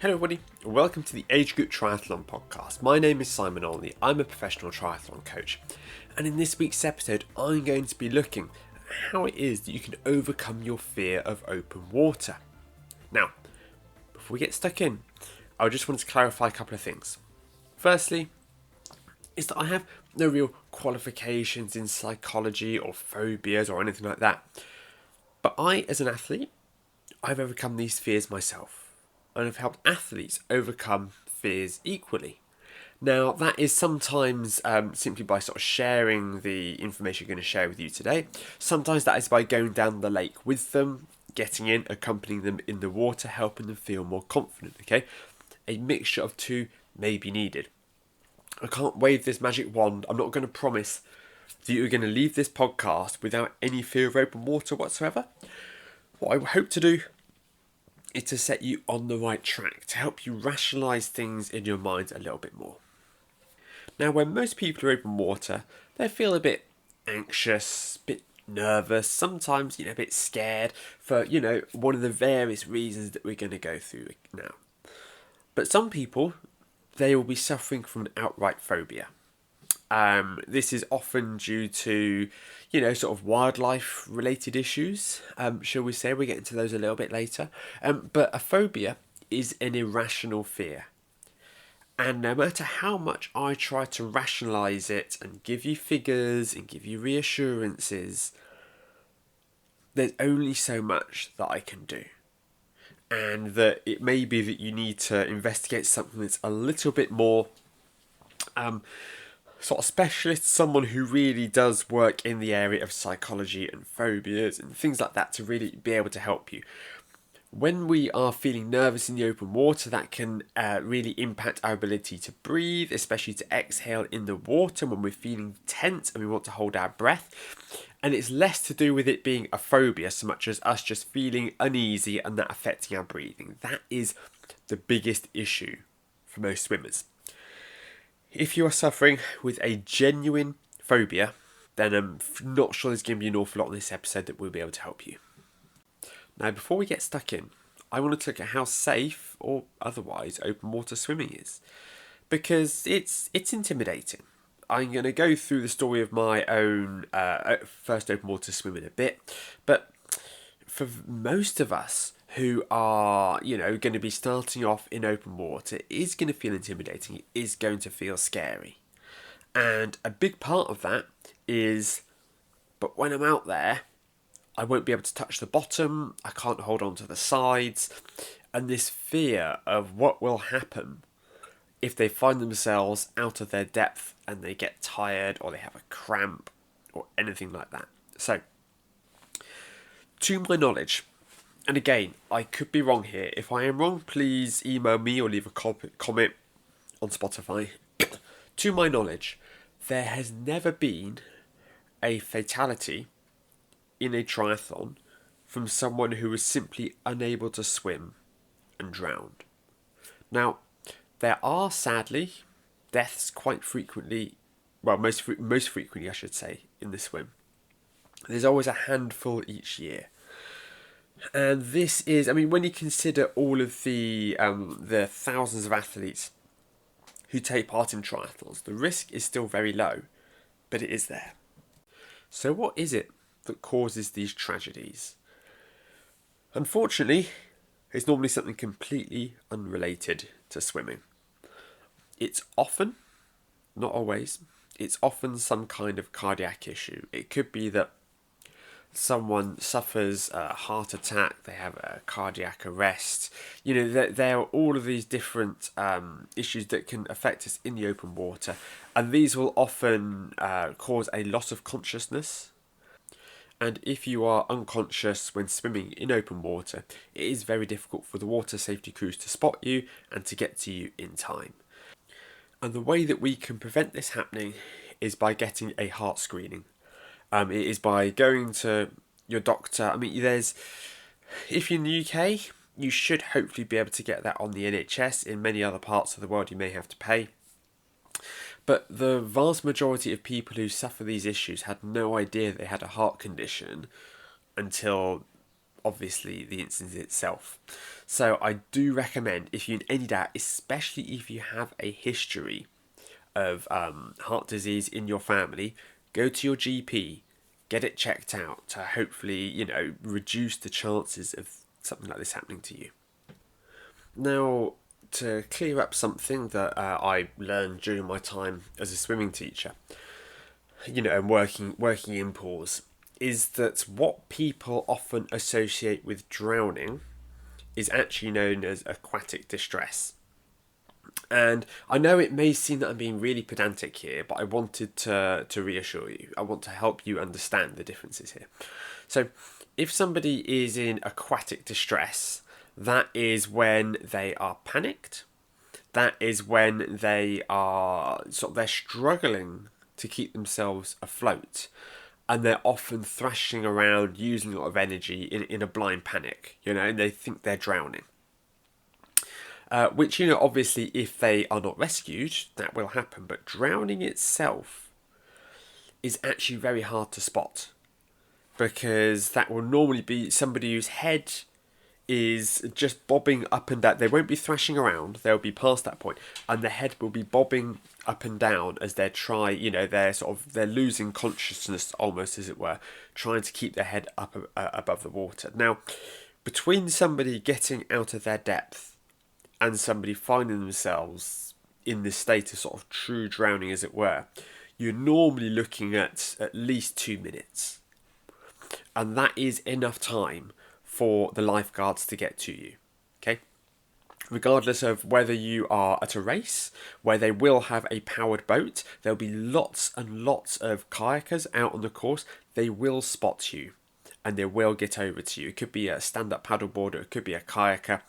Hello everybody, welcome to the Age Group Triathlon Podcast. My name is Simon Olney, I'm a professional triathlon coach, and in this week's episode I'm going to be looking at how it is that you can overcome your fear of open water. Now, before we get stuck in, I just wanted to clarify a couple of things. Firstly, is that I have no real qualifications in psychology or phobias or anything like that, but I, as an athlete, I've overcome these fears myself. And have helped athletes overcome fears equally. Now, that is sometimes simply by sort of sharing the information I'm going to share with you today. Sometimes that is by going down the lake with them, getting in, accompanying them in the water, helping them feel more confident, okay? A mixture of two may be needed. I can't wave this magic wand. I'm not going to promise that you're going to leave this podcast without any fear of open water whatsoever. What I hope to do is to set you on the right track, to help you rationalise things in your mind a little bit more. Now, when most people are open water, they feel a bit anxious, a bit nervous, sometimes, a bit scared for, one of the various reasons that we're going to go through now. But some people, they will be suffering from an outright phobia. This is often due to, sort of wildlife related issues, shall we say. We'll get into those a little bit later. But a phobia is an irrational fear. And no matter how much I try to rationalise it and give you figures and give you reassurances, there's only so much that I can do. And that it may be that you need to investigate something that's a little bit more sort of specialist, someone who really does work in the area of psychology and phobias and things like that to really be able to help you. When we are feeling nervous in the open water, that can really impact our ability to breathe, especially to exhale in the water when we're feeling tense and we want to hold our breath. And it's less to do with it being a phobia so much as us just feeling uneasy and that affecting our breathing. That is the biggest issue for most swimmers. If you are suffering with a genuine phobia, then I'm not sure there's going to be an awful lot in this episode that will be able to help you. Now, before we get stuck in, I want to look at how safe or otherwise open water swimming is, because it's intimidating. I'm going to go through the story of my own first open water swim in a bit, but for most of us who are, going to be starting off in open water, it is going to feel intimidating, it is going to feel scary. And a big part of that is, but when I'm out there, I won't be able to touch the bottom, I can't hold on to the sides, and this fear of what will happen if they find themselves out of their depth and they get tired or they have a cramp or anything like that. So, to my knowledge, and again, I could be wrong here. If I am wrong, please email me or leave a comment on Spotify. To my knowledge, there has never been a fatality in a triathlon from someone who was simply unable to swim and drowned. Now, there are sadly deaths quite frequently, well, most frequently, I should say, in the swim. There's always a handful each year. And this is, when you consider all of the thousands of athletes who take part in triathlons, the risk is still very low, but it is there. So what is it that causes these tragedies? Unfortunately, it's normally something completely unrelated to swimming. It's often, not always, it's often some kind of cardiac issue. It could be that someone suffers a heart attack, they have a cardiac arrest. There are all of these different issues that can affect us in the open water, and these will often cause a loss of consciousness. And if you are unconscious when swimming in open water, it is very difficult for the water safety crews to spot you and to get to you in time. And the way that we can prevent this happening is by getting a heart screening. It is by going to your doctor. If you're in the UK, you should hopefully be able to get that on the NHS. In many other parts of the world, you may have to pay. But the vast majority of people who suffer these issues had no idea they had a heart condition until obviously the incident itself. So I do recommend, if you're in any doubt, especially if you have a history of heart disease in your family, go to your GP, get it checked out to hopefully, reduce the chances of something like this happening to you. Now, to clear up something that I learned during my time as a swimming teacher, and working in pools, is that what people often associate with drowning is actually known as aquatic distress. And I know it may seem that I'm being really pedantic here, but I wanted to reassure you. I want to help you understand the differences here. So, if somebody is in aquatic distress, that is when they are panicked. That is when they are they're struggling to keep themselves afloat, and they're often thrashing around using a lot of energy in a blind panic, and they think they're drowning. Which, obviously, if they are not rescued, that will happen. But drowning itself is actually very hard to spot, because that will normally be somebody whose head is just bobbing up and down. They won't be thrashing around. They'll be past that point, and the head will be bobbing up and down as they're they're losing consciousness, almost, as it were, trying to keep their head up above the water. Now, between somebody getting out of their depth and somebody finding themselves in this state of sort of true drowning, as it were, you're normally looking at least 2 minutes. And that is enough time for the lifeguards to get to you. Okay? Regardless of whether you are at a race where they will have a powered boat, there'll be lots and lots of kayakers out on the course. They will spot you and they will get over to you. It could be a stand-up paddleboarder, it could be a kayaker.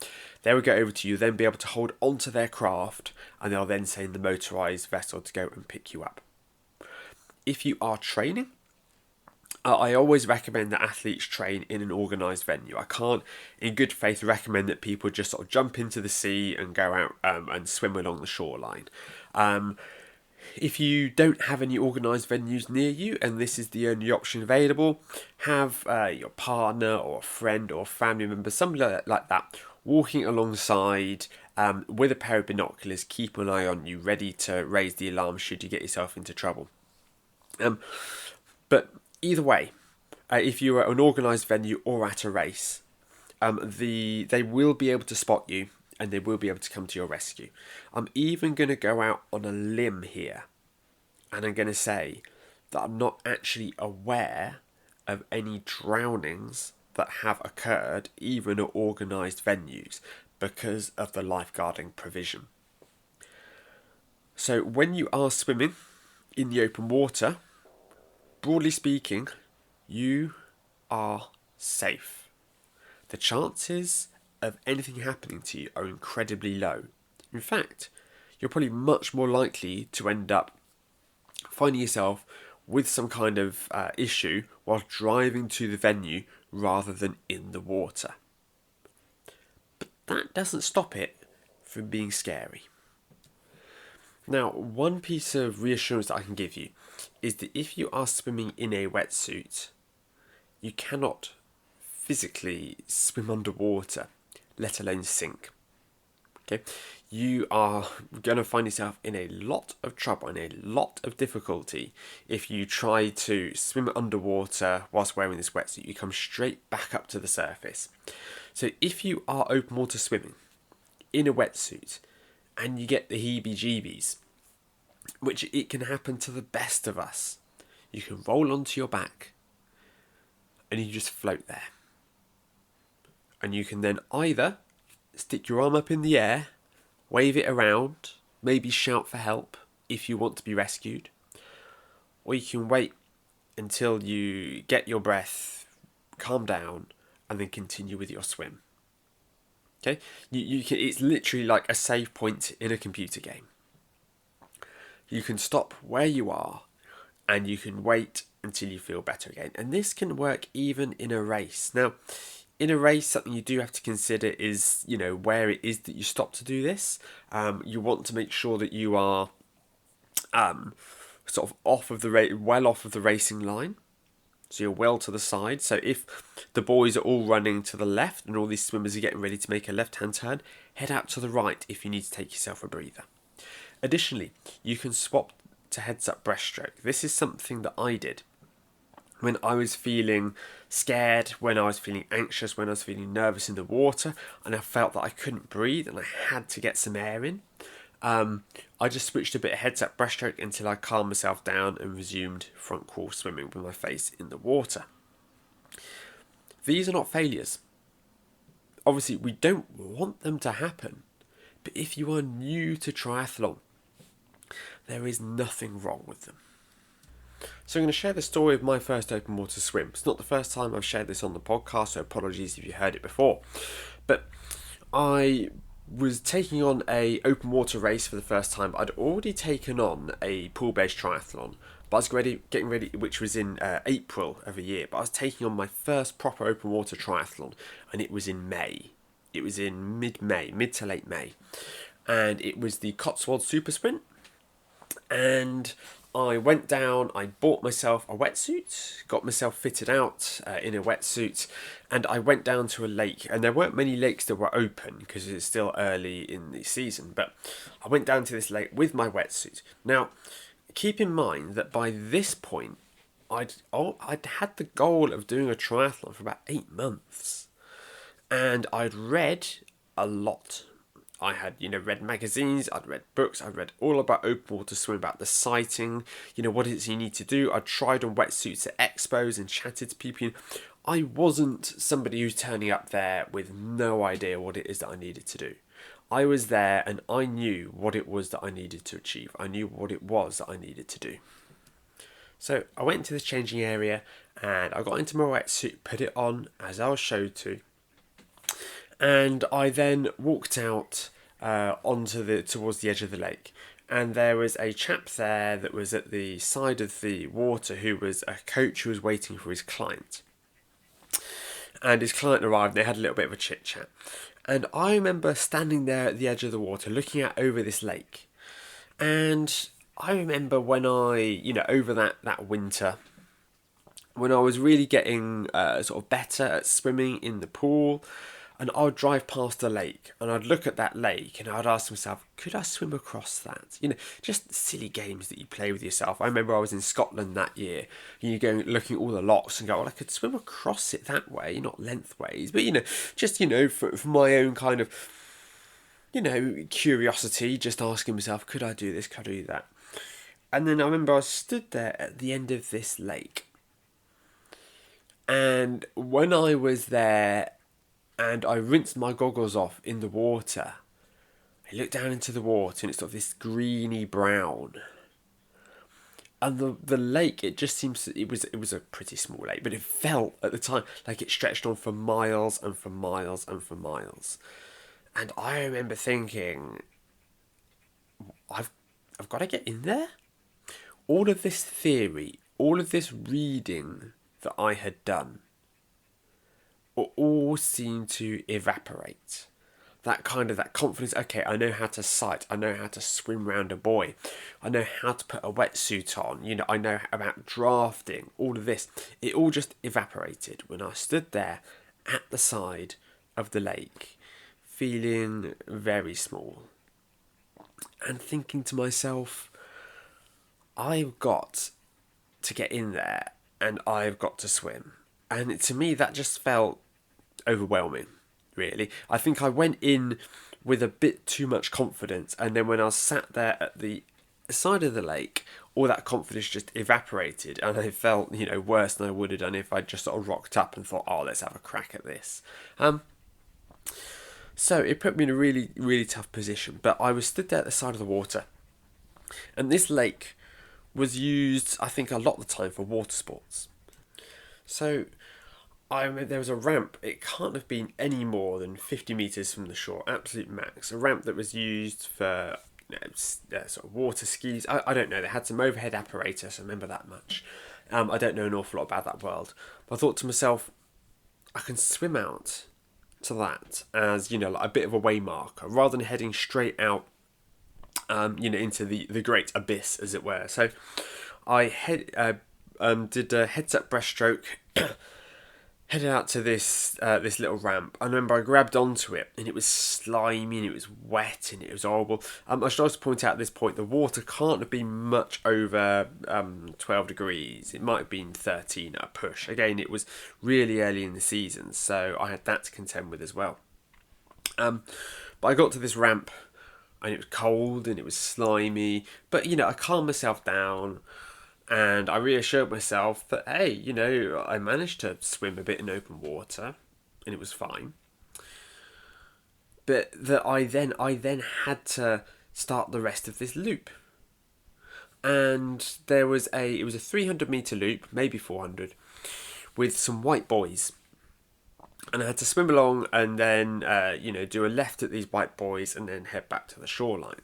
They will get over to you, then be able to hold onto their craft, and they'll then send the motorised vessel to go and pick you up. If you are training, I always recommend that athletes train in an organised venue. I can't, in good faith, recommend that people just sort of jump into the sea and go out and swim along the shoreline. If you don't have any organised venues near you, and this is the only option available, have your partner or a friend or family member, somebody like that, walking alongside with a pair of binoculars, keep an eye on you, ready to raise the alarm should you get yourself into trouble. But either way, if you're at an organised venue or at a race, they will be able to spot you and they will be able to come to your rescue. I'm even going to go out on a limb here, and I'm going to say that I'm not actually aware of any drownings that have occurred even at organised venues because of the lifeguarding provision. So when you are swimming in the open water, broadly speaking, you are safe. The chances of anything happening to you are incredibly low. In fact, you're probably much more likely to end up finding yourself with some kind of issue while driving to the venue rather than in the water. But that doesn't stop it from being scary. Now, one piece of reassurance that I can give you is that if you are swimming in a wetsuit, you cannot physically swim underwater, let alone sink. Okay, you are going to find yourself in a lot of trouble and a lot of difficulty if you try to swim underwater whilst wearing this wetsuit. You come straight back up to the surface. So if you are open water swimming in a wetsuit and you get the heebie-jeebies, which it can happen to the best of us, you can roll onto your back and you just float there. And you can then either stick your arm up in the air, wave it around, maybe shout for help if you want to be rescued, or you can wait until you get your breath, calm down, and then continue with your swim. Okay, you can. It's literally like a save point in a computer game. You can stop where you are, and you can wait until you feel better again. And this can work even in a race. Now, in a race, something you do have to consider is, where it is that you stop to do this. You want to make sure that you are sort of well off of the racing line. So you're well to the side. So if the boys are all running to the left and all these swimmers are getting ready to make a left-hand turn, head out to the right if you need to take yourself a breather. Additionally, you can swap to heads-up breaststroke. This is something that I did when I was feeling scared, when I was feeling anxious, when I was feeling nervous in the water, and I felt that I couldn't breathe and I had to get some air in. I just switched a bit of heads-up breaststroke until I calmed myself down and resumed front crawl swimming with my face in the water. These are not failures. Obviously, we don't want them to happen, but if you are new to triathlon, there is nothing wrong with them. So I'm going to share the story of my first open water swim. It's not the first time I've shared this on the podcast, so apologies if you heard it before. But I was taking on a open water race for the first time. I'd already taken on a pool-based triathlon, but I was getting ready, which was in April of a year. But I was taking on my first proper open water triathlon, and it was in May. It was in mid-May, mid to late May, and it was the Cotswold Super Sprint. And I went down, I bought myself a wetsuit, got myself fitted out in a wetsuit, and I went down to a lake. And there weren't many lakes that were open because it's still early in the season, but I went down to this lake with my wetsuit. Now, keep in mind that by this point, I'd had the goal of doing a triathlon for about 8 months, and I'd read a lot. I had, read magazines, I'd read books, I'd read all about open water swim, about the sighting, what it is you need to do. I tried on wetsuits at expos and chatted to people. I wasn't somebody who's turning up there with no idea what it is that I needed to do. I was there and I knew what it was that I needed to achieve. I knew what it was that I needed to do. So I went to this changing area and I got into my wetsuit, put it on as I was showed to, and I then walked out towards the edge of the lake, and there was a chap there that was at the side of the water who was a coach who was waiting for his client. And his client arrived, and they had a little bit of a chit chat. And I remember standing there at the edge of the water looking out over this lake. And I remember when over that winter, when I was really getting sort of better at swimming in the pool, and I would drive past the lake and I'd look at that lake and I'd ask myself, could I swim across that? Just silly games that you play with yourself. I remember I was in Scotland that year, and you looking at all the locks and go, well, I could swim across it that way, not lengthways. But, for my own kind of, curiosity, just asking myself, could I do this? Could I do that? And then I remember I stood there at the end of this lake. And when I was there, and I rinsed my goggles off in the water, I looked down into the water and it's sort of this greeny brown. And the lake, it just seems, it was a pretty small lake, but it felt at the time like it stretched on for miles and for miles and for miles. And I remember thinking, I've got to get in there. All of this theory, all of this reading that I had done, all seemed to evaporate. That confidence, okay, I know how to sight, I know how to swim round a buoy, I know how to put a wetsuit on, I know about drafting, all of this. It all just evaporated when I stood there at the side of the lake, feeling very small, and thinking to myself, I've got to get in there, and I've got to swim. And to me, that just felt overwhelming, really. I think I went in with a bit too much confidence, and then when I was sat there at the side of the lake, all that confidence just evaporated, and I felt, worse than I would have done if I just sort of rocked up and thought, oh, let's have a crack at this. So it put me in a really, really tough position, but I was stood there at the side of the water, and this lake was used, I think, a lot of the time for water sports. So there was a ramp. It can't have been any more than 50 metres from the shore, absolute max. A ramp that was used for sort of water skis. I don't know. They had some overhead apparatus. I remember that much. I don't know an awful lot about that world. But I thought to myself, I can swim out to that as, like a bit of a way marker, rather than heading straight out, into the great abyss, as it were. So I did a heads-up breaststroke, headed out to this little ramp. I remember I grabbed onto it, and it was slimy, and it was wet, and it was horrible. I should also point out at this point, the water can't have been much over 12 degrees. It might have been 13 at a push. Again, it was really early in the season, so I had that to contend with as well. But I got to this ramp, and it was cold, and it was slimy. But, I calmed myself down, and I reassured myself that, hey, I managed to swim a bit in open water, and it was fine. But that I then had to start the rest of this loop. And it was a 300-meter loop, maybe 400, with some white buoys. And I had to swim along and then, do a left at these white buoys and then head back to the shoreline.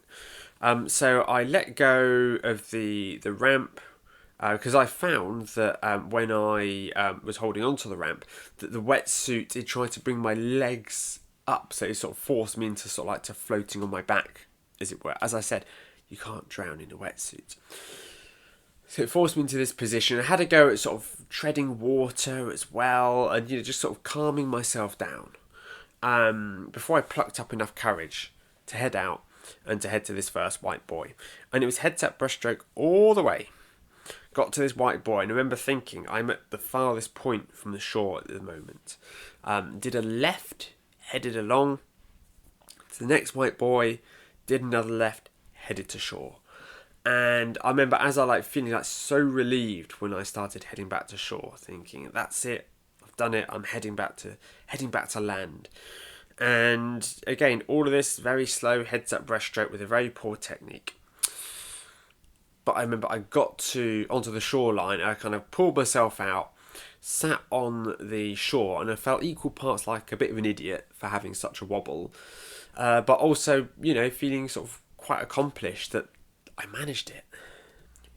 So I let go of the ramp, because I found that when I was holding onto the ramp, that the wetsuit, it tried to bring my legs up, so it sort of forced me into sort of like to floating on my back, as it were. As I said, you can't drown in a wetsuit. So it forced me into this position. I had to go at sort of treading water as well, and just sort of calming myself down before I plucked up enough courage to head out and to head to this first white buoy. And it was heads-up breaststroke all the way. Got to this white buoy, and I remember thinking, I'm at the farthest point from the shore at the moment. Did a left, headed along to the next white buoy, did another left, headed to shore. And I remember as I feeling so relieved when I started heading back to shore, thinking, that's it, I've done it, I'm heading back to land. And again, all of this very slow heads-up breaststroke with a very poor technique. But I remember I got onto the shoreline, I kind of pulled myself out, sat on the shore, and I felt equal parts like a bit of an idiot for having such a wobble, but also, feeling sort of quite accomplished that I managed it.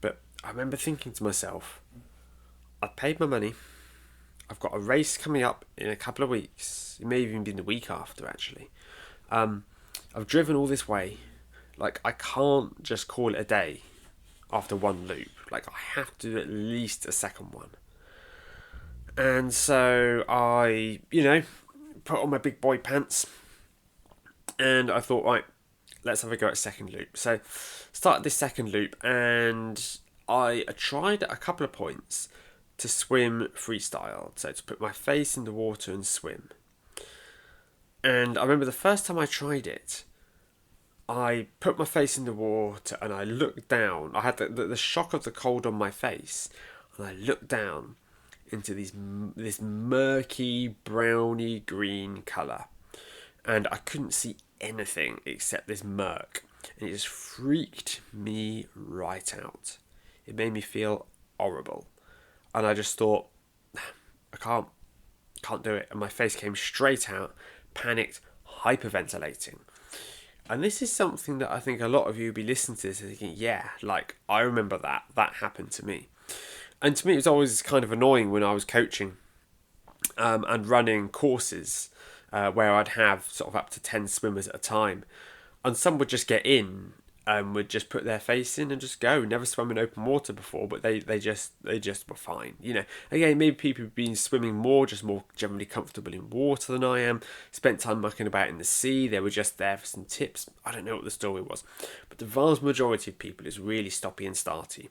But I remember thinking to myself, I've paid my money, I've got a race coming up in a couple of weeks, it may even be the week after actually. I've driven all this way, I can't just call it a day after one loop. I have to do at least a second one. And so I, put on my big boy pants, and I thought, right, let's have a go at second loop. So started this second loop, and I tried at a couple of points to swim freestyle, so to put my face in the water and swim. And I remember the first time I tried it, I put my face in the water and I looked down. I had the shock of the cold on my face, and I looked down into this murky browny green colour, and I couldn't see anything except this murk, and it just freaked me right out. It made me feel horrible, and I just thought, I can't do it, and my face came straight out, panicked, hyperventilating. And this is something that I think a lot of you will be listening to this and thinking, yeah, I remember that happened to me. And to me, it was always kind of annoying when I was coaching and running courses where I'd have sort of up to 10 swimmers at a time. And some would just get in and would just put their face in and just go. Never swum in open water before, but they just were fine. Again, maybe people have been swimming more, just more generally comfortable in water than I am. Spent time mucking about in the sea. They were just there for some tips. I don't know what the story was, but the vast majority of people is really stoppy and starty.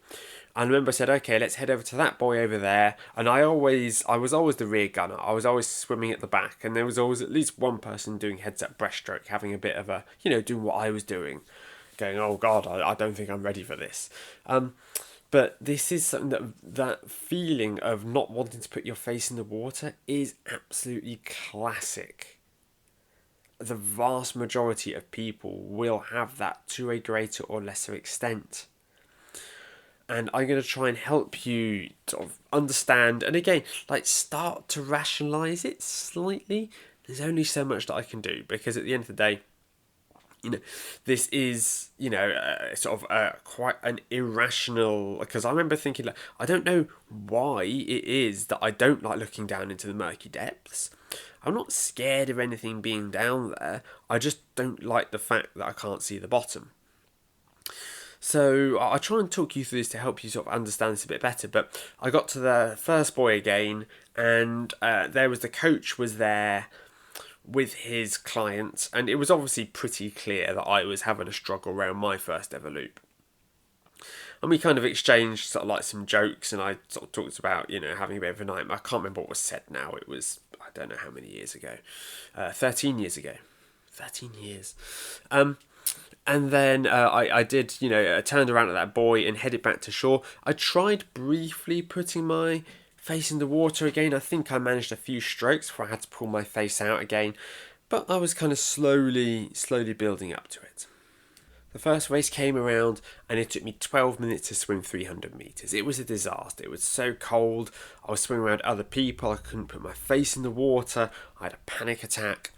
And I remember I said, okay, let's head over to that buoy over there. And I was always the rear gunner. I was always swimming at the back, and there was always at least one person doing heads-up breaststroke, having a bit of a, doing what I was doing. Going, oh God, I don't think I'm ready for this. But this is something that feeling of not wanting to put your face in the water is absolutely classic. The vast majority of people will have that to a greater or lesser extent. And I'm going to try and help you sort of understand, and again, start to rationalise it slightly. There's only so much that I can do, because at the end of the day, this is, sort of quite an irrational, because I remember thinking, I don't know why it is that I don't like looking down into the murky depths. I'm not scared of anything being down there. I just don't like the fact that I can't see the bottom. So I try and talk you through this to help you sort of understand this a bit better. But I got to the first buoy again, and there was the coach was there with his clients, and it was obviously pretty clear that I was having a struggle around my first ever loop. And we kind of exchanged sort of like some jokes, and I sort of talked about, having a bit of a nightmare. I can't remember what was said now. It was, I don't know how many years ago. 13 years ago. 13 years. And then I did, turned around at that buoy and headed back to shore. I tried briefly putting my face in the water again. I think I managed a few strokes before I had to pull my face out again. But I was kind of slowly building up to it. The first race came around and it took me 12 minutes to swim 300 metres. It was a disaster. It was so cold. I was swimming around other people. I couldn't put my face in the water. I had a panic attack.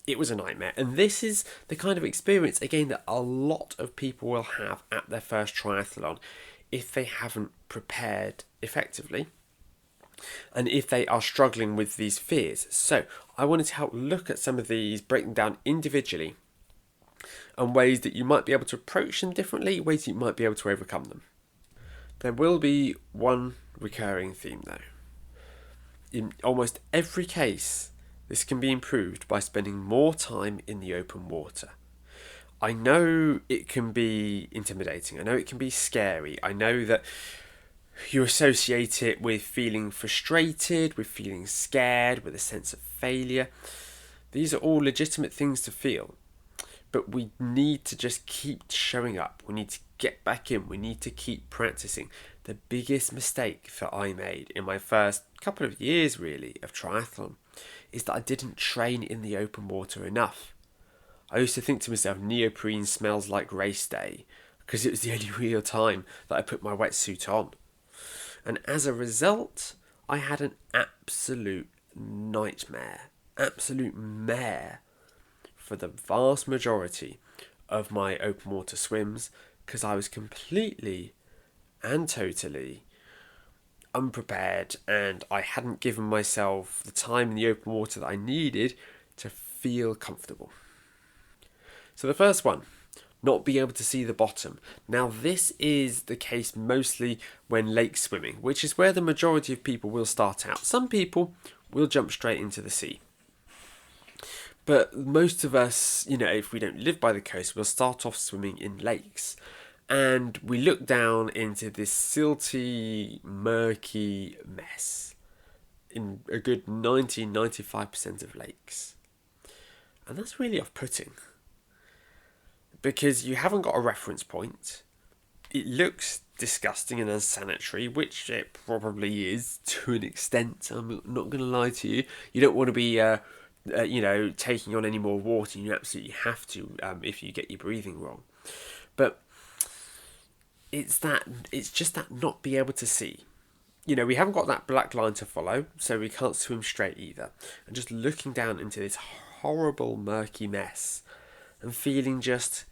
It was a nightmare. And this is the kind of experience, again, that a lot of people will have at their first triathlon if they haven't prepared effectively and if they are struggling with these fears. So I wanted to help look at some of these, break them down individually, and ways that you might be able to approach them differently, ways that you might be able to overcome them. There will be one recurring theme though. In almost every case, this can be improved by spending more time in the open water. I know it can be intimidating, I know it can be scary, I know that you associate it with feeling frustrated, with feeling scared, with a sense of failure. These are all legitimate things to feel. But we need to just keep showing up. We need to get back in. We need to keep practicing. The biggest mistake that I made in my first couple of years, really, of triathlon is that I didn't train in the open water enough. I used to think to myself, neoprene smells like race day, because it was the only real time that I put my wetsuit on. And as a result, I had an absolute nightmare, absolute mare for the vast majority of my open water swims, because I was completely and totally unprepared and I hadn't given myself the time in the open water that I needed to feel comfortable. So the first one, not being able to see the bottom. Now this is the case mostly when lake swimming, which is where the majority of people will start out. Some people will jump straight into the sea. But most of us, if we don't live by the coast, we'll start off swimming in lakes. And we look down into this silty, murky mess in a good 90-95% of lakes. And that's really off-putting. Because you haven't got a reference point. It looks disgusting and unsanitary, which it probably is to an extent. I'm not going to lie to you. You don't want to be taking on any more water. You absolutely have to if you get your breathing wrong. But it's just that not be able to see. We haven't got that black line to follow, so we can't swim straight either. And just looking down into this horrible murky mess and feeling it's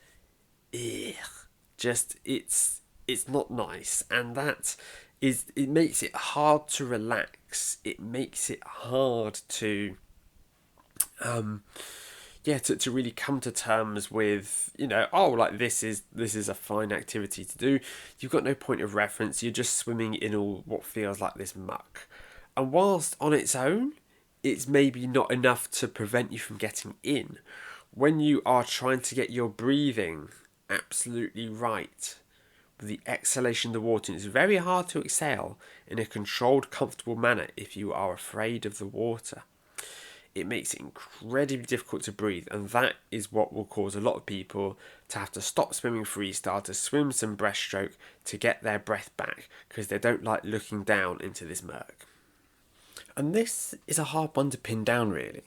not nice, and it makes it hard to relax. It makes it hard to to really come to terms with, this is a fine activity to do. You've got no point of reference. You're just swimming in all what feels like this muck. And whilst on its own, it's maybe not enough to prevent you from getting in, when you are trying to get your breathing absolutely right with the exhalation of the water, it's very hard to exhale in a controlled, comfortable manner if you are afraid of the water. It makes it incredibly difficult to breathe, and that is what will cause a lot of people to have to stop swimming freestyle, to swim some breaststroke to get their breath back, because they don't like looking down into this murk. And this is a hard one to pin down, really,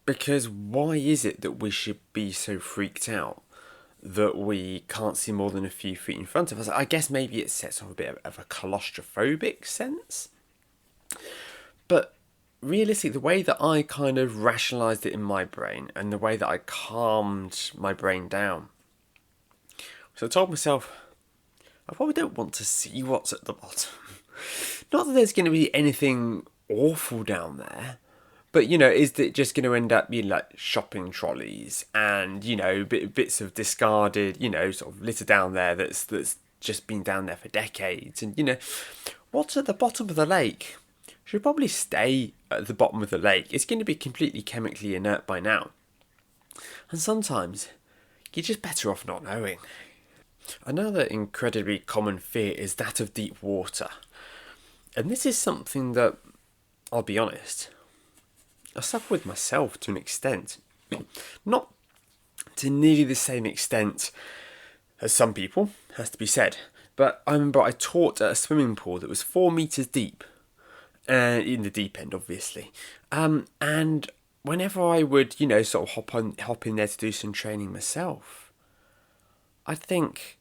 because why is it that we should be so freaked out that we can't see more than a few feet in front of us? I guess maybe it sets off a bit of a claustrophobic sense, but realistically, the way that I kind of rationalised it in my brain and the way that I calmed my brain down, so I told myself, I probably don't want to see what's at the bottom. Not that there's going to be anything awful down there, But, is it just going to end up being like shopping trolleys and, bits of discarded, sort of litter down there that's just been down there for decades? And, what's at the bottom of the lake should probably stay at the bottom of the lake. It's going to be completely chemically inert by now. And sometimes you're just better off not knowing. Another incredibly common fear is that of deep water. And this is something that, I'll be honest, I suffer with myself to an extent. Not to nearly the same extent as some people, has to be said. But I remember I taught at a swimming pool that was 4 metres deep. In the deep end, obviously. And whenever I would, sort of hop in there to do some training myself, I think,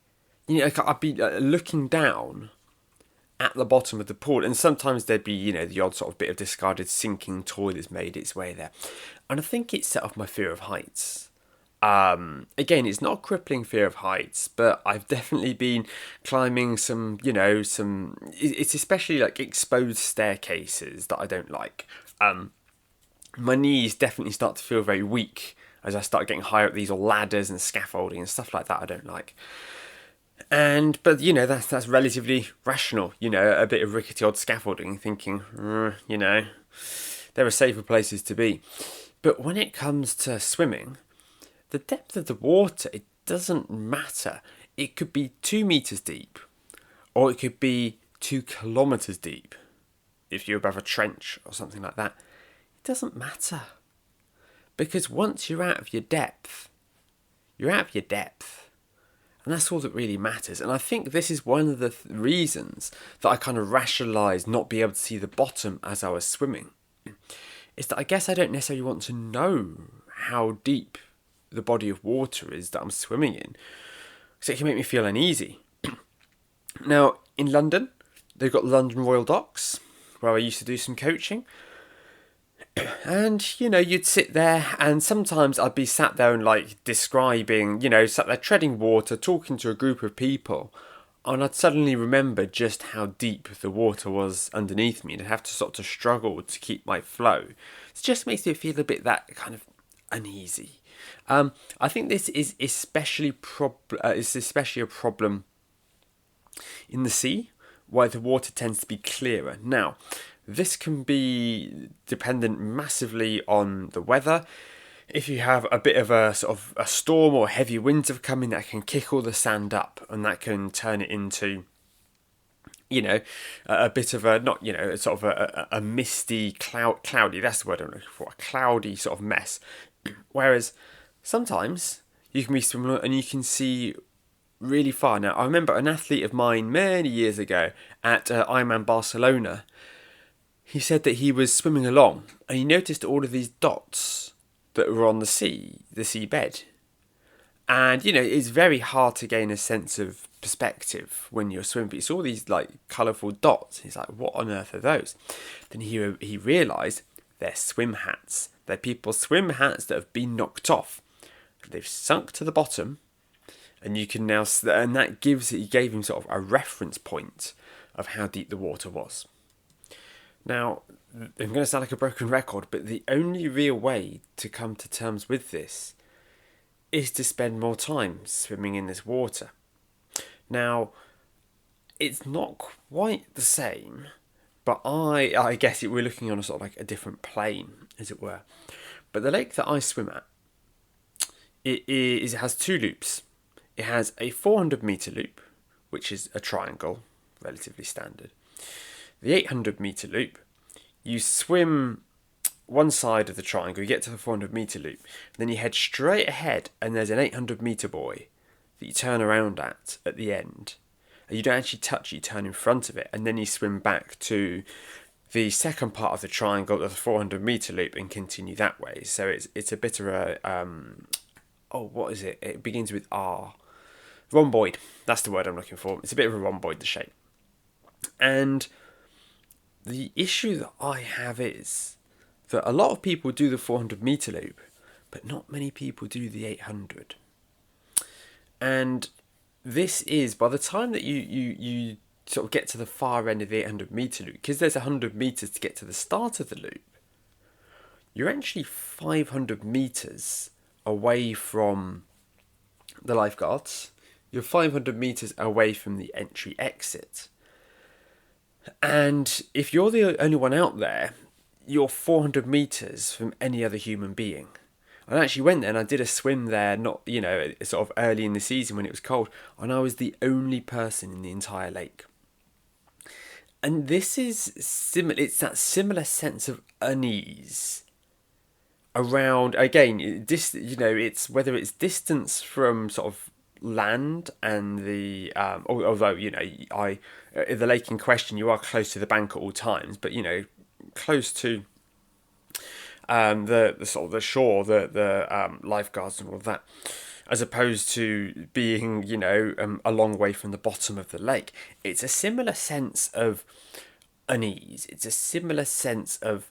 I'd be looking down at the bottom of the pool, and sometimes there'd be, the odd sort of bit of discarded sinking toy that's made its way there. And I think it set off my fear of heights. Again, it's not a crippling fear of heights, but I've definitely been climbing it's especially like exposed staircases that I don't like. My knees definitely start to feel very weak as I start getting higher up these ladders and scaffolding and stuff like that I don't like. But that's relatively rational, a bit of rickety odd scaffolding, thinking, there are safer places to be. But when it comes to swimming, the depth of the water, it doesn't matter. It could be 2 metres deep, or it could be 2 kilometres deep, if you're above a trench or something like that. It doesn't matter. Because once you're out of your depth, you're out of your depth. And that's all that really matters. And I think this is one of the reasons that I kind of rationalised not being able to see the bottom as I was swimming. Is that I guess I don't necessarily want to know how deep the body of water is that I'm swimming in, because it can make me feel uneasy. Now, in London, they've got London Royal Docks, where I used to do some coaching. And, you'd sit there, and sometimes I'd be sat there and, describing, sat there treading water, talking to a group of people, and I'd suddenly remember just how deep the water was underneath me, and I'd have to sort of struggle to keep my flow. It just makes me feel a bit that kind of uneasy. I think this is especially a problem in the sea, where the water tends to be clearer. Now, this can be dependent massively on the weather. If you have a bit of a sort of a storm or heavy winds have come in, that can kick all the sand up, and that can turn it into, a bit of a sort of a misty cloudy. That's the word I'm looking for. A cloudy sort of mess. Whereas sometimes you can be swimming and you can see really far. Now, I remember an athlete of mine many years ago at Ironman Barcelona. He said that he was swimming along and he noticed all of these dots that were on the seabed. And, it's very hard to gain a sense of perspective when you're swimming. But it's all these, colourful dots. He's like, what on earth are those? Then he realised they're swim hats. They're people's swim hats that have been knocked off. They've sunk to the bottom. And you can now... And that gave him sort of a reference point of how deep the water was. Now, I'm going to sound like a broken record, but the only real way to come to terms with this is to spend more time swimming in this water. Now, it's not quite the same, but I guess we're looking on a sort of a different plane, as it were. But the lake that I swim at, it has 2 loops. It has a 400 metre loop, which is a triangle, relatively standard. The 800 metre loop, you swim one side of the triangle, you get to the 400 metre loop, and then you head straight ahead, and there's an 800 metre buoy that you turn around at the end. And you don't actually touch it, you turn in front of it, and then you swim back to the second part of the triangle of the 400 metre loop and continue that way. So it's a bit of a, what is it? It begins with R. Rhomboid, that's the word I'm looking for. It's a bit of a rhomboid, the shape. And the issue that I have is that a lot of people do the 400 metre loop, but not many people do the 800. And this is, by the time that you sort of get to the far end of the 800 metre loop, because there's 100 metres to get to the start of the loop, you're actually 500 meters away from the lifeguards. You're 500 meters away from the entry exit. And if you're the only one out there, you're 400 meters from any other human being. I actually went there and I did a swim there, not, sort of early in the season when it was cold, and I was the only person in the entire lake. And this is similar, it's that similar sense of unease around, again, it's whether it's distance from sort of land and the, although, the lake in question, you are close to the bank at all times, but, close to the sort of the shore, the lifeguards and all of that, as opposed to being, a long way from the bottom of the lake. It's a similar sense of unease. It's a similar sense of,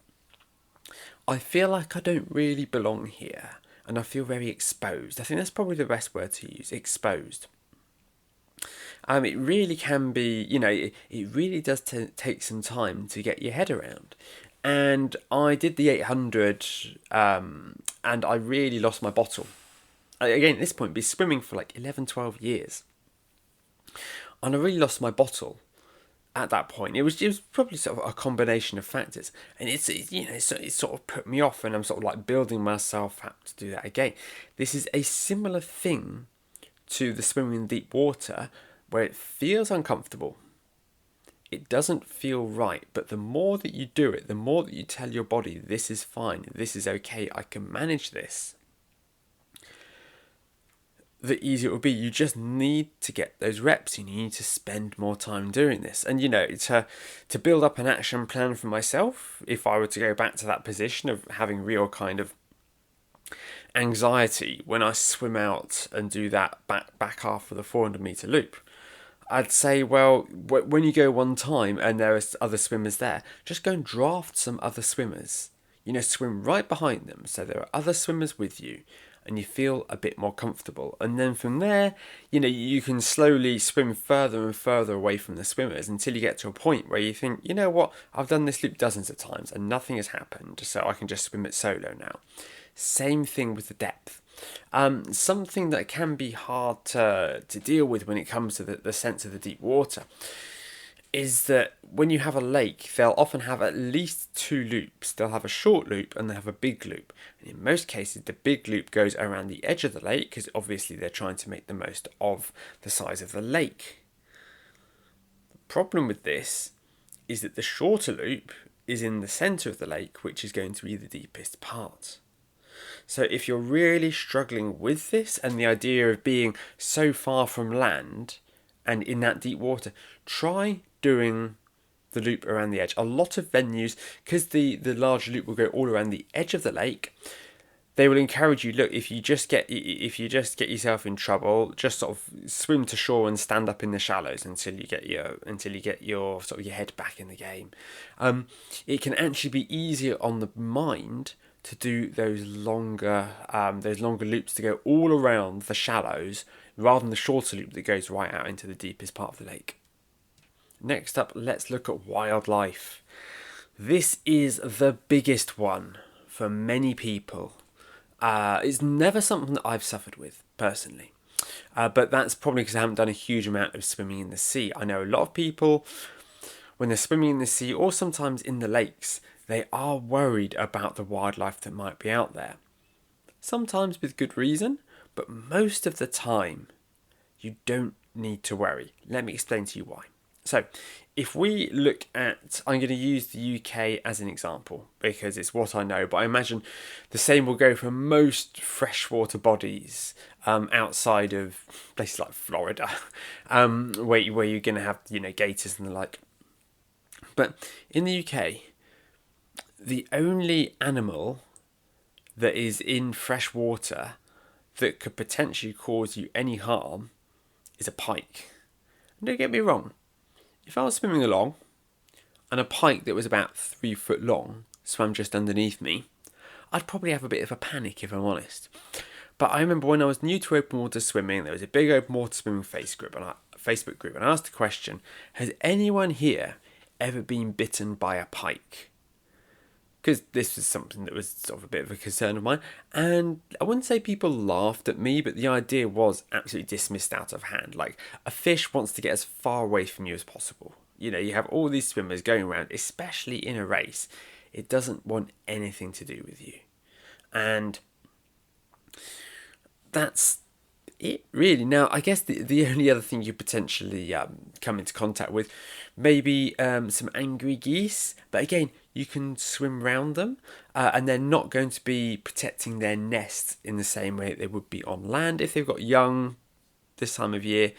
I feel like I don't really belong here, and I feel very exposed. I think that's probably the best word to use, exposed. It really can be, it really does take some time to get your head around. And I did the 800, and I really lost my bottle. Again, at this point, I've been swimming for like 11, 12 years. And I really lost my bottle at that point. It was probably sort of a combination of factors. And it sort of put me off, and I'm sort of like building myself up to do that again. This is a similar thing to the swimming in deep water, where it feels uncomfortable. It doesn't feel right, but the more that you do it, the more that you tell your body, this is fine, this is okay, I can manage this, the easier it will be. You just need to get those reps in. You need to spend more time doing this. And, to build up an action plan for myself, if I were to go back to that position of having real kind of anxiety when I swim out and do that back half of the 400 meter loop, I'd say, well, when you go one time and there are other swimmers there, just go and draft some other swimmers. Swim right behind them so there are other swimmers with you and you feel a bit more comfortable. And then from there, you can slowly swim further and further away from the swimmers until you get to a point where you think, you know what, I've done this loop dozens of times and nothing has happened, so I can just swim it solo now. Same thing with the depth. Something that can be hard to deal with when it comes to the sense of the deep water is that when you have a lake, they'll often have at least two loops. They'll have a short loop and they have a big loop. And in most cases, the big loop goes around the edge of the lake because obviously they're trying to make the most of the size of the lake. The problem with this is that the shorter loop is in the centre of the lake, which is going to be the deepest part. So if you're really struggling with this and the idea of being so far from land and in that deep water, try doing the loop around the edge. A lot of venues, because the large loop will go all around the edge of the lake, they will encourage you, look, if you just get yourself in trouble, just sort of swim to shore and stand up in the shallows until you get your sort of your head back in the game. It can actually be easier on the mind to do those longer loops to go all around the shallows rather than the shorter loop that goes right out into the deepest part of the lake. Next up, let's look at wildlife. This is the biggest one for many people. It's never something that I've suffered with personally, but that's probably because I haven't done a huge amount of swimming in the sea. I know a lot of people, when they're swimming in the sea or sometimes in the lakes, they are worried about the wildlife that might be out there. Sometimes with good reason, but most of the time, you don't need to worry. Let me explain to you why. So, if we look at, I'm going to use the UK as an example because it's what I know, but I imagine the same will go for most freshwater bodies outside of places like Florida, where you're going to have gators and the like. But in the UK, the only animal that is in fresh water that could potentially cause you any harm is a pike. And don't get me wrong, if I was swimming along and a pike that was about 3 foot long swam just underneath me, I'd probably have a bit of a panic if I'm honest. But I remember when I was new to open water swimming, there was a big open water swimming Facebook group, and I asked the question, has anyone here ever been bitten by a pike? because this was something that was sort of a bit of a concern of mine. And I wouldn't say people laughed at me, but the idea was absolutely dismissed out of hand. Like, a fish wants to get as far away from you as possible. You know, you have all these swimmers going around, especially in a race. It doesn't want anything to do with you. And that's it, really. Now, I guess the only other thing you potentially come into contact with, maybe some angry geese. But again, you can swim round them, and they're not going to be protecting their nests in the same way they would be on land if they've got young this time of year.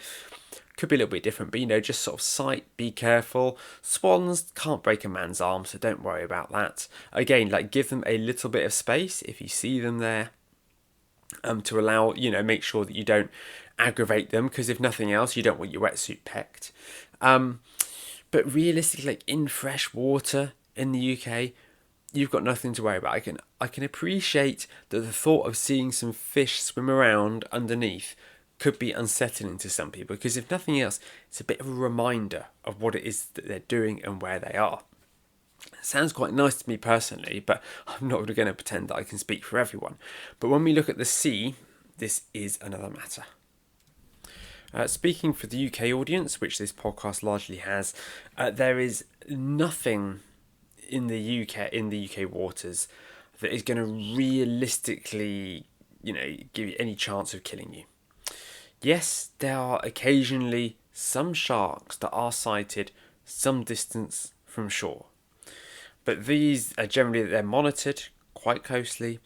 Could be a little bit different, but just sort of sight, be careful. Swans can't break a man's arm, so don't worry about that. Again, like, give them a little bit of space if you see them there, to allow, make sure that you don't aggravate them, because if nothing else, you don't want your wetsuit pecked. But realistically, like, in fresh water in the UK, you've got nothing to worry about. I can appreciate that the thought of seeing some fish swim around underneath could be unsettling to some people, because if nothing else, it's a bit of a reminder of what it is that they're doing and where they are. It sounds quite nice to me personally, but I'm not going to pretend that I can speak for everyone. But when we look at the sea, this is another matter. Speaking for the UK audience, which this podcast largely has, there is nothing in the UK waters that is going to realistically, give you any chance of killing you. Yes, there are occasionally some sharks that are sighted some distance from shore, but these are generally, they're monitored quite closely,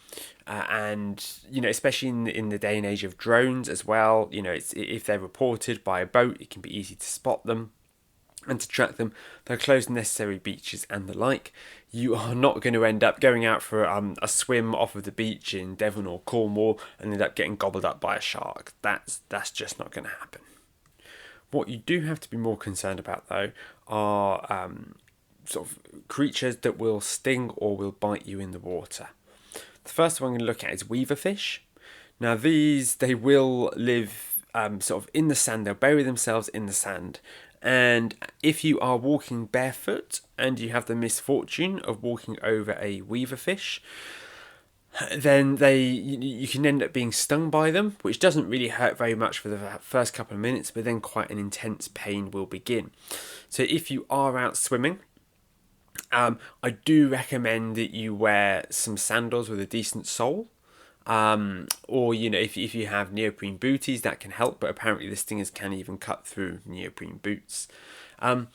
and especially in the day and age of drones as well. If they're reported by a boat, it can be easy to spot them and to track them. They'll close necessary beaches and the like. You are not going to end up going out for a swim off of the beach in Devon or Cornwall and end up getting gobbled up by a shark. That's just not going to happen. What you do have to be more concerned about, though, are sort of creatures that will sting or will bite you in the water. The first one I'm going to look at is weaver fish. Now, they will live sort of in the sand. They'll bury themselves in the sand. And if you are walking barefoot and you have the misfortune of walking over a weaver fish, then you can end up being stung by them, which doesn't really hurt very much for the first couple of minutes, but then quite an intense pain will begin. So if you are out swimming, I do recommend that you wear some sandals with a decent sole. Or if you have neoprene booties, that can help, but apparently the stingers can even cut through neoprene boots. But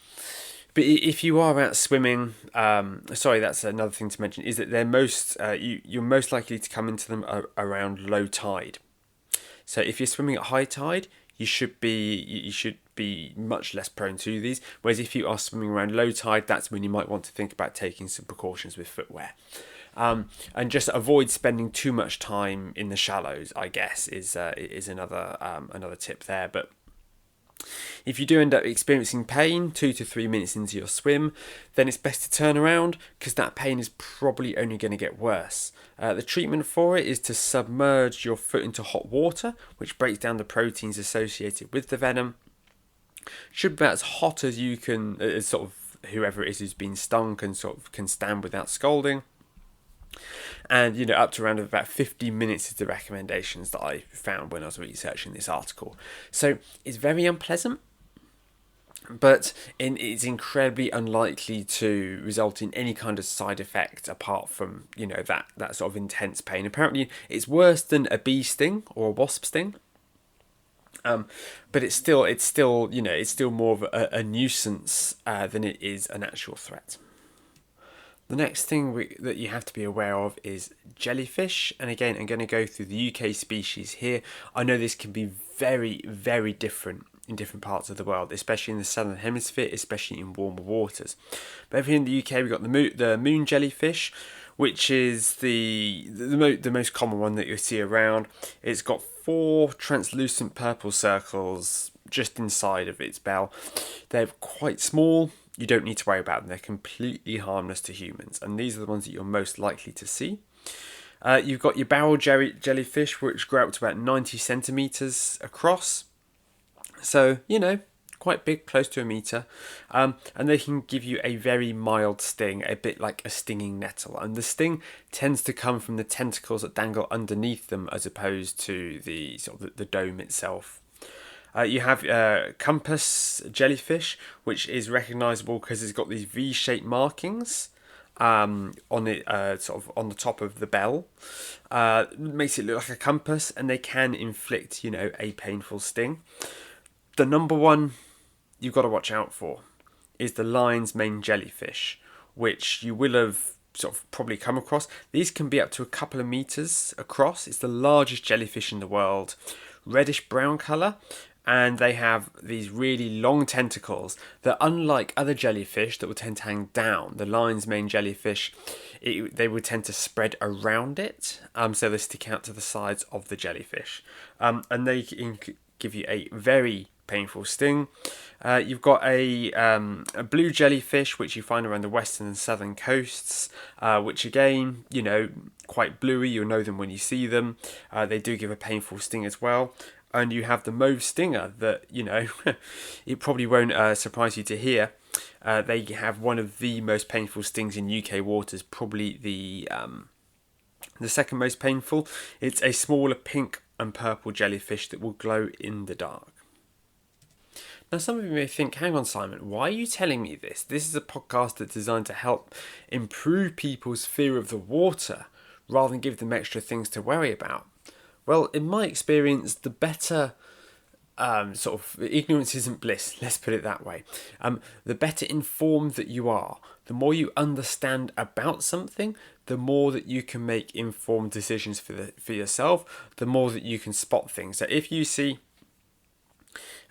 if you are out swimming, that's another thing to mention, is that you're most likely to come into them around low tide. So if you're swimming at high tide, you should be much less prone to these. Whereas if you are swimming around low tide, that's when you might want to think about taking some precautions with footwear. And just avoid spending too much time in the shallows, I guess, is another tip there. But if you do end up experiencing pain 2 to 3 minutes into your swim, then it's best to turn around, because that pain is probably only going to get worse. The treatment for it is to submerge your foot into hot water, which breaks down the proteins associated with the venom. Should be about as hot as you can, as sort of whoever it is who's been stung can stand without scalding. And up to around about 15 minutes is the recommendations that I found when I was researching this article. So it's very unpleasant, but it's incredibly unlikely to result in any kind of side effect apart from that sort of intense pain. Apparently it's worse than a bee sting or a wasp sting, but it's still more of a nuisance than it is an actual threat. The next thing that you have to be aware of is jellyfish. And again, I'm going to go through the UK species here. I know this can be very, very different in different parts of the world, especially in the southern hemisphere, especially in warmer waters. But over here in the UK, we've got the moon jellyfish, which is the most common one that you'll see around. It's got 4 translucent purple circles just inside of its bell. They're quite small. You don't need to worry about them. They're completely harmless to humans. And these are the ones that you're most likely to see. You've got your barrel jellyfish, which grow up to about 90 centimetres across. So, quite big, close to a metre, and they can give you a very mild sting, a bit like a stinging nettle. And the sting tends to come from the tentacles that dangle underneath them, as opposed to the sort of the dome itself. You have compass jellyfish, which is recognisable because it's got these V-shaped markings on it, sort of on the top of the bell. Makes it look like a compass, and they can inflict, a painful sting. The number one you've got to watch out for is the lion's mane jellyfish, which you will have sort of probably come across. These can be up to a couple of meters across. It's the largest jellyfish in the world, reddish brown color. And they have these really long tentacles that, unlike other jellyfish that will tend to hang down, the lion's mane jellyfish, they would tend to spread around it, so they stick out to the sides of the jellyfish. And they can give you a very painful sting. You've got a blue jellyfish, which you find around the western and southern coasts, which again, quite bluey. You'll know them when you see them. They do give a painful sting as well. And you have the mauve stinger that, it probably won't surprise you to hear. They have one of the most painful stings in UK waters, probably the second most painful. It's a smaller pink and purple jellyfish that will glow in the dark. Now, some of you may think, hang on, Simon, why are you telling me this? This is a podcast that's designed to help improve people's fear of the water rather than give them extra things to worry about. Well, in my experience, the better, sort of, ignorance isn't bliss, let's put it that way. The better informed that you are, the more you understand about something, the more that you can make informed decisions for yourself, the more that you can spot things. So if you see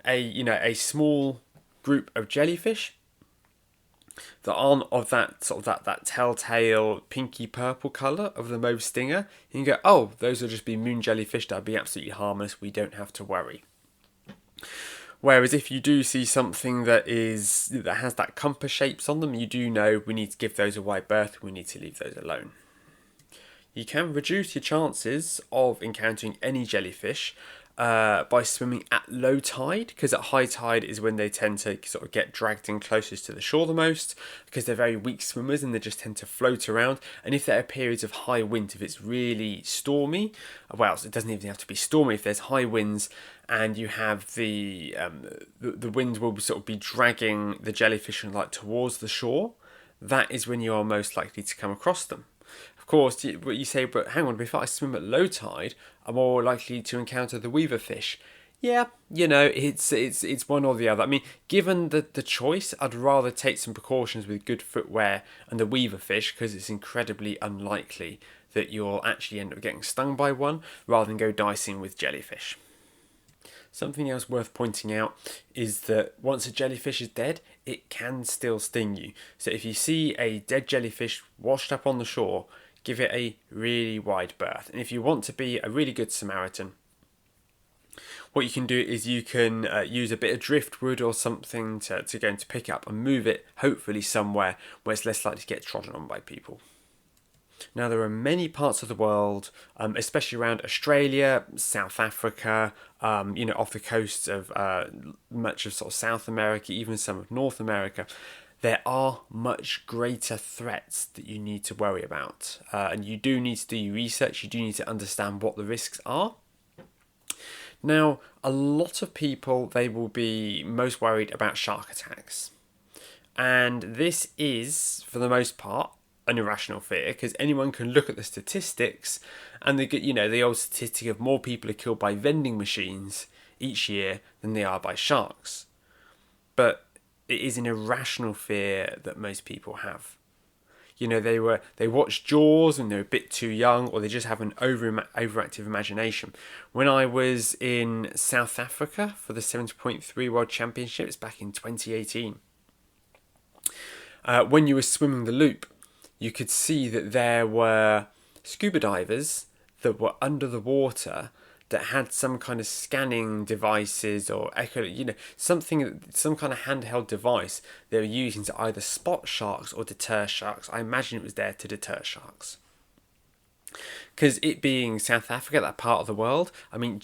a small group of jellyfish that aren't of that sort of that telltale pinky purple colour of the mauve stinger, you can go, oh, those will just be moon jellyfish, that'll be absolutely harmless, we don't have to worry. Whereas if you do see something that has that compass shapes on them, you do know we need to give those a wide berth, we need to leave those alone. You can reduce your chances of encountering any jellyfish by swimming at low tide, because at high tide is when they tend to sort of get dragged in closest to the shore the most, because they're very weak swimmers and they just tend to float around. And if there are periods of high wind, if it's really stormy, well, it doesn't even have to be stormy, if there's high winds and you have the wind will sort of be dragging the jellyfish towards the shore, that is when you are most likely to come across them. Of course, you say, but hang on, if I swim at low tide, I'm more likely to encounter the weaver fish. Yeah, it's one or the other. I mean, given the choice, I'd rather take some precautions with good footwear and the weaver fish, because it's incredibly unlikely that you'll actually end up getting stung by one, rather than go dicing with jellyfish. Something else worth pointing out is that once a jellyfish is dead, it can still sting you. So if you see a dead jellyfish washed up on the shore, give it a really wide berth. And if you want to be a really good Samaritan, what you can do is you can use a bit of driftwood or something to go and to pick up and move it, hopefully somewhere where it's less likely to get trodden on by people. Now, there are many parts of the world, especially around Australia, South Africa, off the coasts of much of sort of South America, even some of North America. There are much greater threats that you need to worry about. And you do need to do your research. You do need to understand what the risks are. Now, a lot of people, they will be most worried about shark attacks. And this is, for the most part, an irrational fear, because anyone can look at the statistics and they get, the old statistic of more people are killed by vending machines each year than they are by sharks. But it is an irrational fear that most people have. They watched Jaws when they were a bit too young, or they just have an overactive imagination. When I was in South Africa for the 70.3 World Championships back in 2018, when you were swimming the loop, you could see that there were scuba divers that were under the water that had some kind of scanning devices or some kind of handheld device they were using to either spot sharks or deter sharks. I imagine it was there to deter sharks. Because it being South Africa, that part of the world, I mean,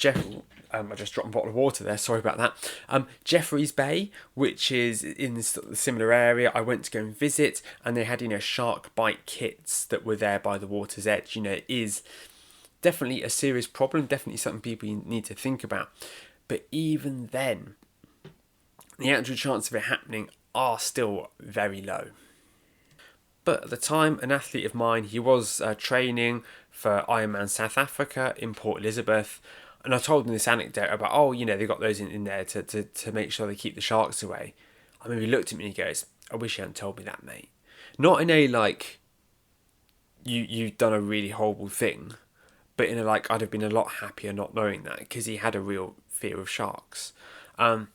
I just dropped a bottle of water there, sorry about that. Jeffreys Bay, which is in this similar area, I went to go and visit, and they had, shark bite kits that were there by the water's edge. It is definitely a serious problem, definitely something people need to think about. But even then, the actual chance of it happening are still very low. But at the time, an athlete of mine, he was training for Ironman South Africa in Port Elizabeth. And I told him this anecdote about, they got those in there to make sure they keep the sharks away. I mean, he looked at me and he goes, I wish you hadn't told me that, mate. Not in a, you've done a really horrible thing, but in a, I'd have been a lot happier not knowing that, because he had a real fear of sharks. And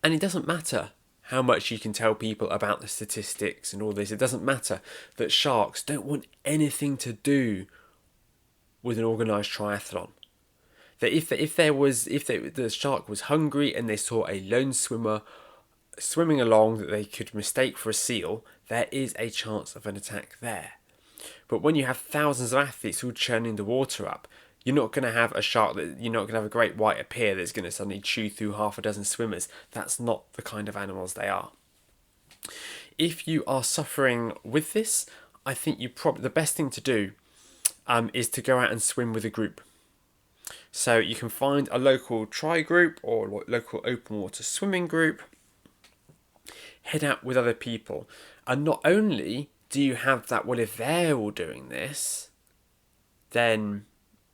it doesn't matter how much you can tell people about the statistics and all this. It doesn't matter that sharks don't want anything to do with an organised triathlon. That if the shark was hungry and they saw a lone swimmer swimming along that they could mistake for a seal, there is a chance of an attack there. But when you have thousands of athletes all churning the water up, you're not going to have a shark you're not going to have a great white appear that's going to suddenly chew through half a dozen swimmers. That's not the kind of animals they are. If you are suffering with this, I think the best thing to do is to go out and swim with a group. So you can find a local tri group or local open water swimming group. Head out with other people. And not only do you have that, well, if they're all doing this, then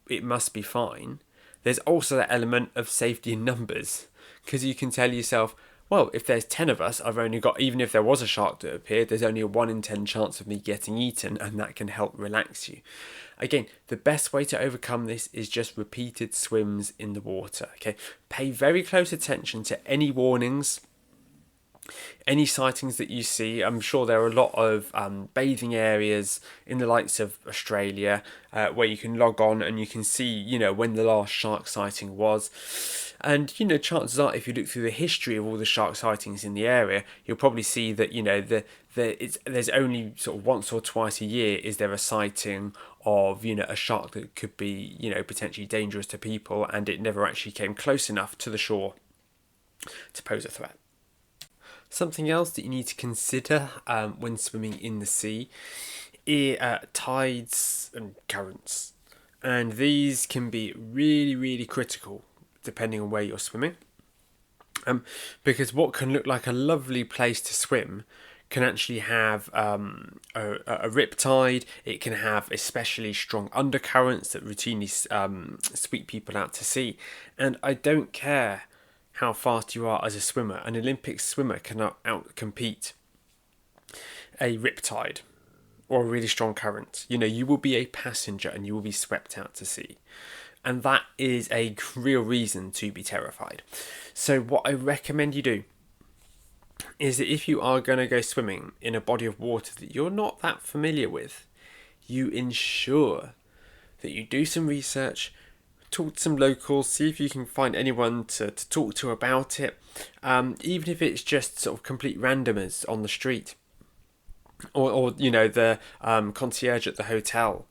it must be fine. There's also that element of safety in numbers, because you can tell yourself, well, if there's 10 of us, I've only got, even if there was a shark that appeared, there's only a 1 in 10 chance of me getting eaten, and that can help relax you. Again, the best way to overcome this is just repeated swims in the water. Okay, pay very close attention to any warnings, any sightings that you see. I'm sure there are a lot of bathing areas in the likes of Australia where you can log on and you can see, when the last shark sighting was. And, chances are, if you look through the history of all the shark sightings in the area, you'll probably see that, there's only sort of once or twice a year is there a sighting of, a shark that could be, potentially dangerous to people, and it never actually came close enough to the shore to pose a threat. Something else that you need to consider when swimming in the sea are tides and currents. And these can be really, really critical depending on where you're swimming. Because what can look like a lovely place to swim can actually have a riptide. It can have especially strong undercurrents that routinely sweep people out to sea. And I don't care how fast you are as a swimmer. An Olympic swimmer cannot outcompete a riptide or a really strong current. You will be a passenger and you will be swept out to sea. And that is a real reason to be terrified. So what I recommend you do is that if you are going to go swimming in a body of water that you're not that familiar with, you ensure that you do some research, talk to some locals, see if you can find anyone to talk to about it, even if it's just sort of complete randomers on the street, or the concierge at the hotel.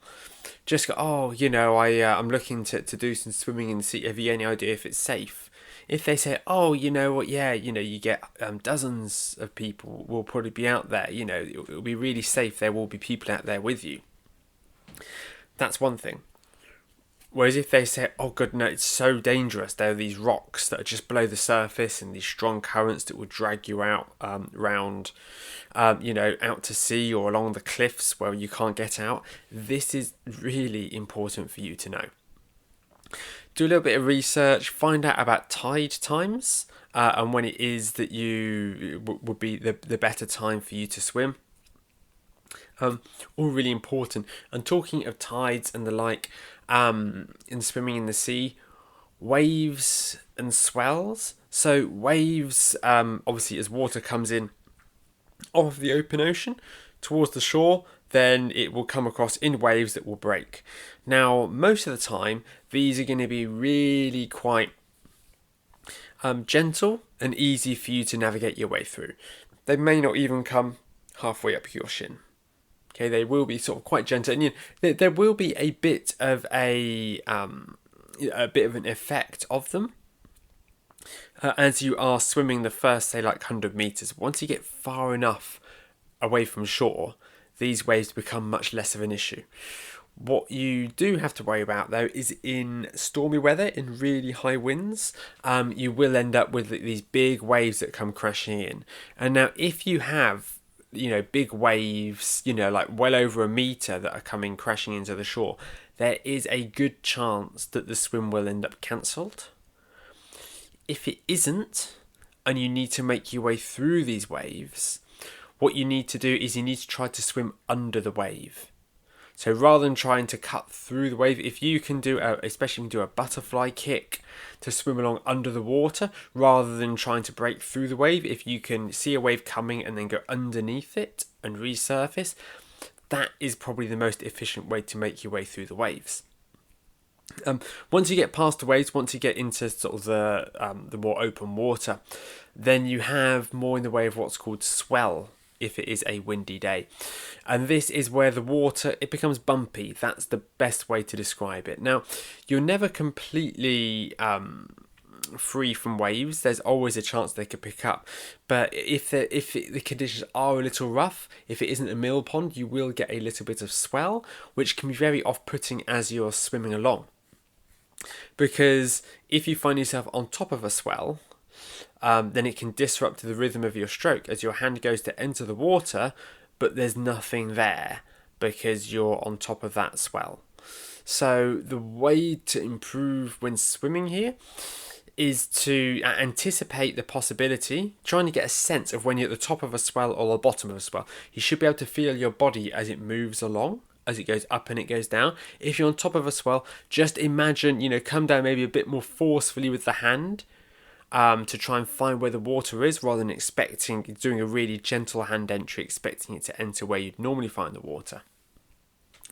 Just go, I'm looking to do some swimming in the sea. Have you any idea if it's safe? If they say, you get dozens of people will probably be out there, it'll be really safe. There will be people out there with you. That's one thing. Whereas if they say, oh god, no, it's so dangerous, there are these rocks that are just below the surface and these strong currents that will drag you out out to sea or along the cliffs where you can't get out. This is really important for you to know. Do a little bit of research, find out about tide times and when it is that you would be the better time for you to swim. All really important. And talking of tides and the like, in swimming in the sea, waves and swells. So waves, obviously as water comes in off the open ocean towards the shore, then it will come across in waves that will break. Now, most of the time, these are going to be really quite gentle and easy for you to navigate your way through. They may not even come halfway up your shin. Okay, they will be sort of quite gentle, and there will be a bit of a bit of an effect of them as you are swimming the first, say, like 100 meters. Once you get far enough away from shore, these waves become much less of an issue. What you do have to worry about, though, is in stormy weather, in really high winds, you will end up with these big waves that come crashing in. And now, if you have, big waves, like well over a metre that are coming crashing into the shore, there is a good chance that the swim will end up cancelled. If it isn't, and you need to make your way through these waves, what you need to do is you need to try to swim under the wave. So rather than trying to cut through the wave, if you can especially do a butterfly kick to swim along under the water, rather than trying to break through the wave, if you can see a wave coming and then go underneath it and resurface, that is probably the most efficient way to make your way through the waves. Once you get past the waves, once you get into sort of the more open water, then you have more in the way of what's called swell, if it is a windy day. And this is where the water, it becomes bumpy. That's the best way to describe it. Now, you're never completely free from waves. There's always a chance they could pick up. But if the conditions are a little rough, if it isn't a mill pond, you will get a little bit of swell, which can be very off-putting as you're swimming along. Because if you find yourself on top of a swell, then it can disrupt the rhythm of your stroke as your hand goes to enter the water, but there's nothing there because you're on top of that swell. So the way to improve when swimming here is to anticipate the possibility, trying to get a sense of when you're at the top of a swell or the bottom of a swell. You should be able to feel your body as it moves along, as it goes up and it goes down. If you're on top of a swell, just imagine, come down maybe a bit more forcefully with the hand, to try and find where the water is, rather than doing a really gentle hand entry, expecting it to enter where you'd normally find the water.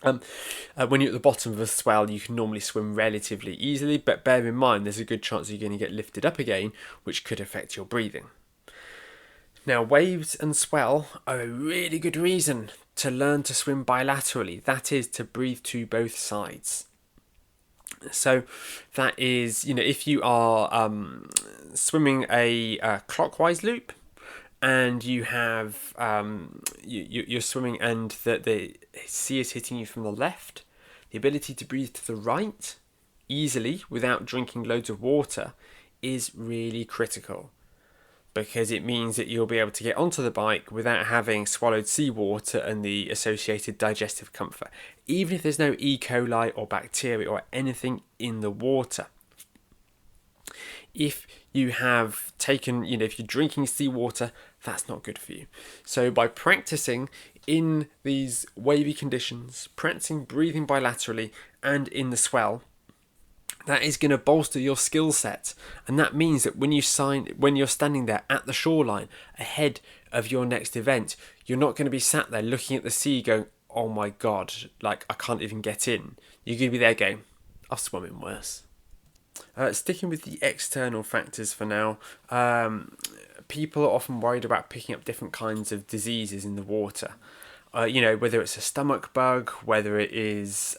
When you're at the bottom of a swell, you can normally swim relatively easily, but bear in mind there's a good chance you're going to get lifted up again, which could affect your breathing. Now, waves and swell are a really good reason to learn to swim bilaterally. That is, to breathe to both sides. So that is, if you are swimming a clockwise loop, and you have you're swimming and the sea is hitting you from the left, the ability to breathe to the right easily without drinking loads of water is really critical, because it means that you'll be able to get onto the bike without having swallowed seawater and the associated digestive comfort, even if there's no E. coli or bacteria or anything in the water. If you have taken, if you're drinking seawater, that's not good for you. So by practicing in these wavy conditions, practicing breathing bilaterally and in the swell, that is going to bolster your skill set. And that means that when you're standing there at the shoreline ahead of your next event, you're not going to be sat there looking at the sea going, oh my God, like I can't even get in. You're going to be there going, I've swum in worse. Sticking with the external factors for now, people are often worried about picking up different kinds of diseases in the water. Whether it's a stomach bug, whether it is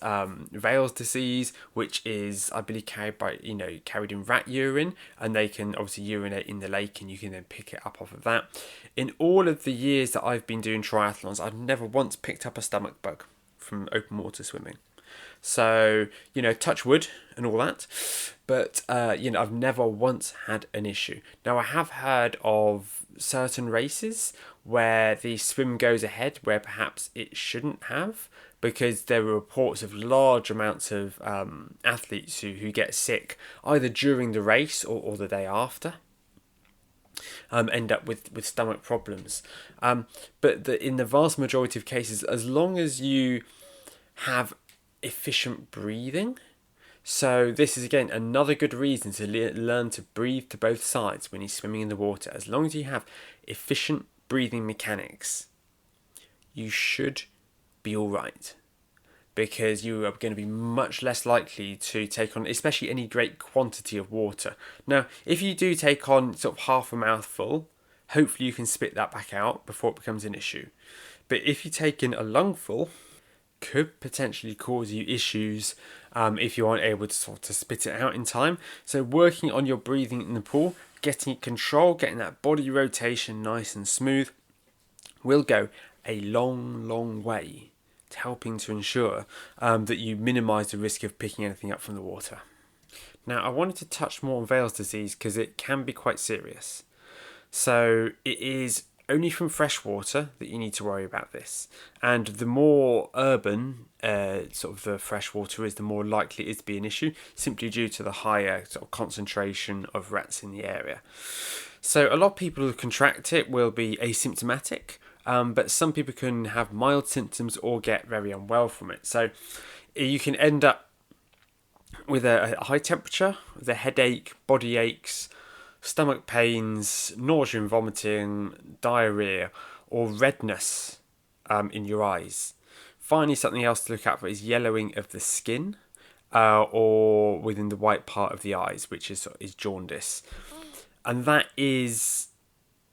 Veil's disease, which is, I believe, carried in rat urine, and they can obviously urinate in the lake, and you can then pick it up off of that. In all of the years that I've been doing triathlons, I've never once picked up a stomach bug from open water swimming. So, touch wood and all that. But, I've never once had an issue. Now, I have heard of certain races where the swim goes ahead where perhaps it shouldn't have, because there were reports of large amounts of athletes who get sick either during the race or the day after. End up with stomach problems. But in the vast majority of cases, as long as you have efficient breathing. So this is again another good reason to learn to breathe to both sides when you're swimming in the water. As long as you have efficient breathing mechanics, you should be all right, because you are going to be much less likely to take on, especially any great quantity of water. Now, if you do take on sort of half a mouthful, hopefully you can spit that back out before it becomes an issue. But if you take in a lungful, could potentially cause you issues if you aren't able to sort of spit it out in time. So working on your breathing in the pool, getting control, getting that body rotation nice and smooth will go a long way to helping to ensure that you minimise the risk of picking anything up from the water. Now, I wanted to touch more on Weil's disease because it can be quite serious. So it is only from fresh water that you need to worry about this. And the more urban sort of the fresh water is, the more likely it is to be an issue, simply due to the higher sort of concentration of rats in the area. So a lot of people who contract it will be asymptomatic, but some people can have mild symptoms or get very unwell from it. So you can end up with a high temperature, the headache, body aches, stomach pains, nausea and vomiting, diarrhea, or redness in your eyes. Finally, something else to look out for is yellowing of the skin or within the white part of the eyes, which is jaundice. And that is,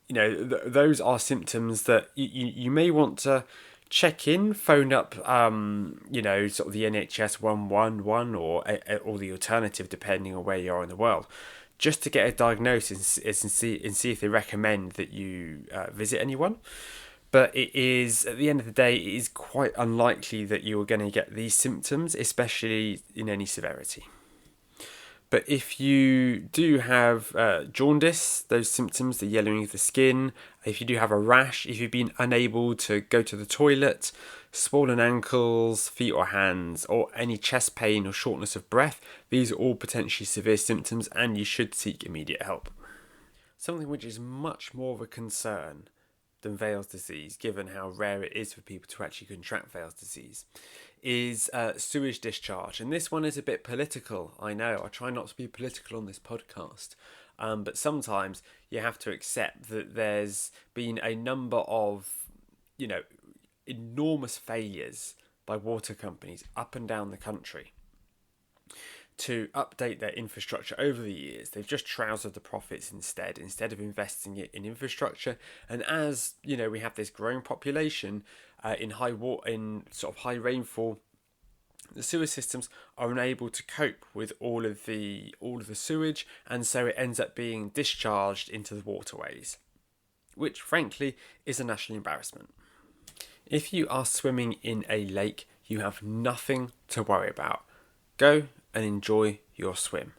those are symptoms that you may want to check in, phone up, sort of the NHS 111 or the alternative, depending on where you are in the world, just to get a diagnosis and see if they recommend that you visit anyone. But it is, at the end of the day, it is quite unlikely that you're going to get these symptoms, especially in any severity. But if you do have jaundice, those symptoms, the yellowing of the skin, if you do have a rash, if you've been unable to go to the toilet, swollen ankles, feet or hands, or any chest pain or shortness of breath, these are all potentially severe symptoms and you should seek immediate help. Something which is much more of a concern than Weil's disease, given how rare it is for people to actually contract Weil's disease, is sewage discharge. And this one is a bit political, I know. I try not to be political on this podcast. But sometimes you have to accept that there's been a number of, enormous failures by water companies up and down the country to update their infrastructure over the years. They've just trousered the profits instead of investing it in infrastructure. And as we have this growing population in sort of high rainfall, the sewer systems are unable to cope with all of the sewage, and so it ends up being discharged into the waterways, which frankly is a national embarrassment. If you are swimming in a lake, you have nothing to worry about. Go and enjoy your swim.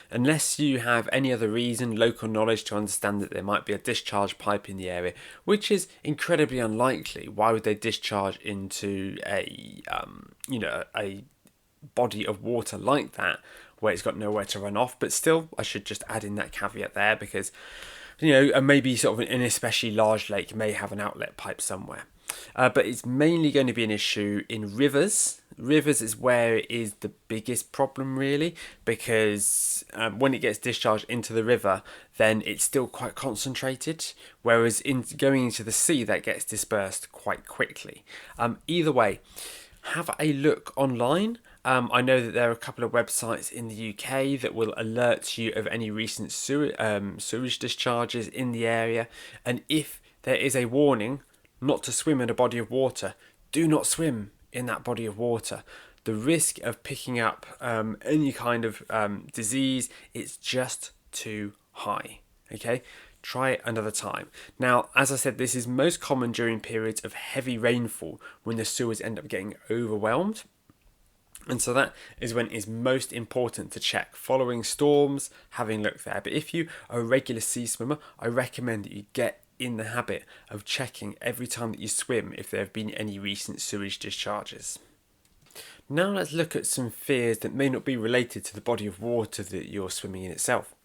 Unless you have any other reason, local knowledge to understand that there might be a discharge pipe in the area, which is incredibly unlikely. Why would they discharge into a body of water like that where it's got nowhere to run off? But still, I should just add in that caveat there because, maybe sort of an especially large lake may have an outlet pipe somewhere. But it's mainly going to be an issue in rivers. Rivers is where it is the biggest problem, really, because when it gets discharged into the river, then it's still quite concentrated, whereas going into the sea, that gets dispersed quite quickly. Either way, have a look online. I know that there are a couple of websites in the UK that will alert you of any recent sewage discharges in the area, and if there is a warning not to swim in a body of water, do not swim in that body of water. The risk of picking up any kind of disease is just too high. Okay, try it another time. Now, as I said, this is most common during periods of heavy rainfall when the sewers end up getting overwhelmed. And so that is when it is most important to check. Following storms, having a look there. But if you are a regular sea swimmer, I recommend that you get in the habit of checking every time that you swim if there have been any recent sewage discharges. Now let's look at some fears that may not be related to the body of water that you're swimming in itself.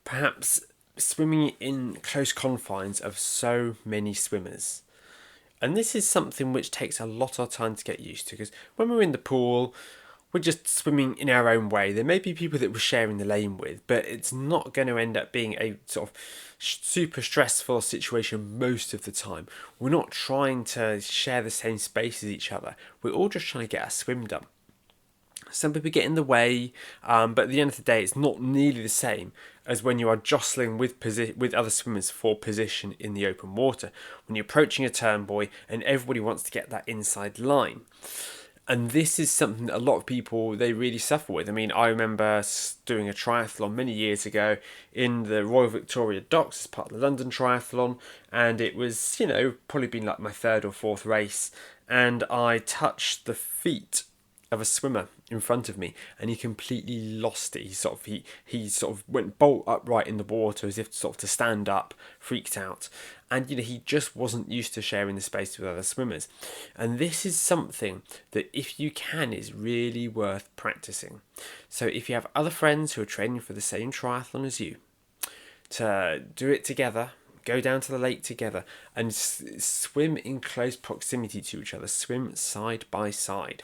Perhaps swimming in close confines of so many swimmers. And this is something which takes a lot of time to get used to, because when we're in the pool, we're just swimming in our own way. There may be people that we're sharing the lane with, but it's not going to end up being a sort of super stressful situation most of the time. We're not trying to share the same space as each other. We're all just trying to get our swim done. Some people get in the way, but at the end of the day, it's not nearly the same as when you are jostling with other swimmers for position in the open water. When you're approaching a turn buoy and everybody wants to get that inside line. And this is something that a lot of people, they really suffer with. I mean, I remember doing a triathlon many years ago in the Royal Victoria Docks as part of the London Triathlon. And it was, probably been like my third or fourth race. And I touched the feet of a swimmer in front of me, and he completely lost it. He sort of went bolt upright in the water as if to stand up, freaked out, and he just wasn't used to sharing the space with other swimmers. And this is something that, if you can, is really worth practicing. So if you have other friends who are training for the same triathlon as you, to do it together. Go down to the lake together and swim in close proximity to each other. Swim side by side.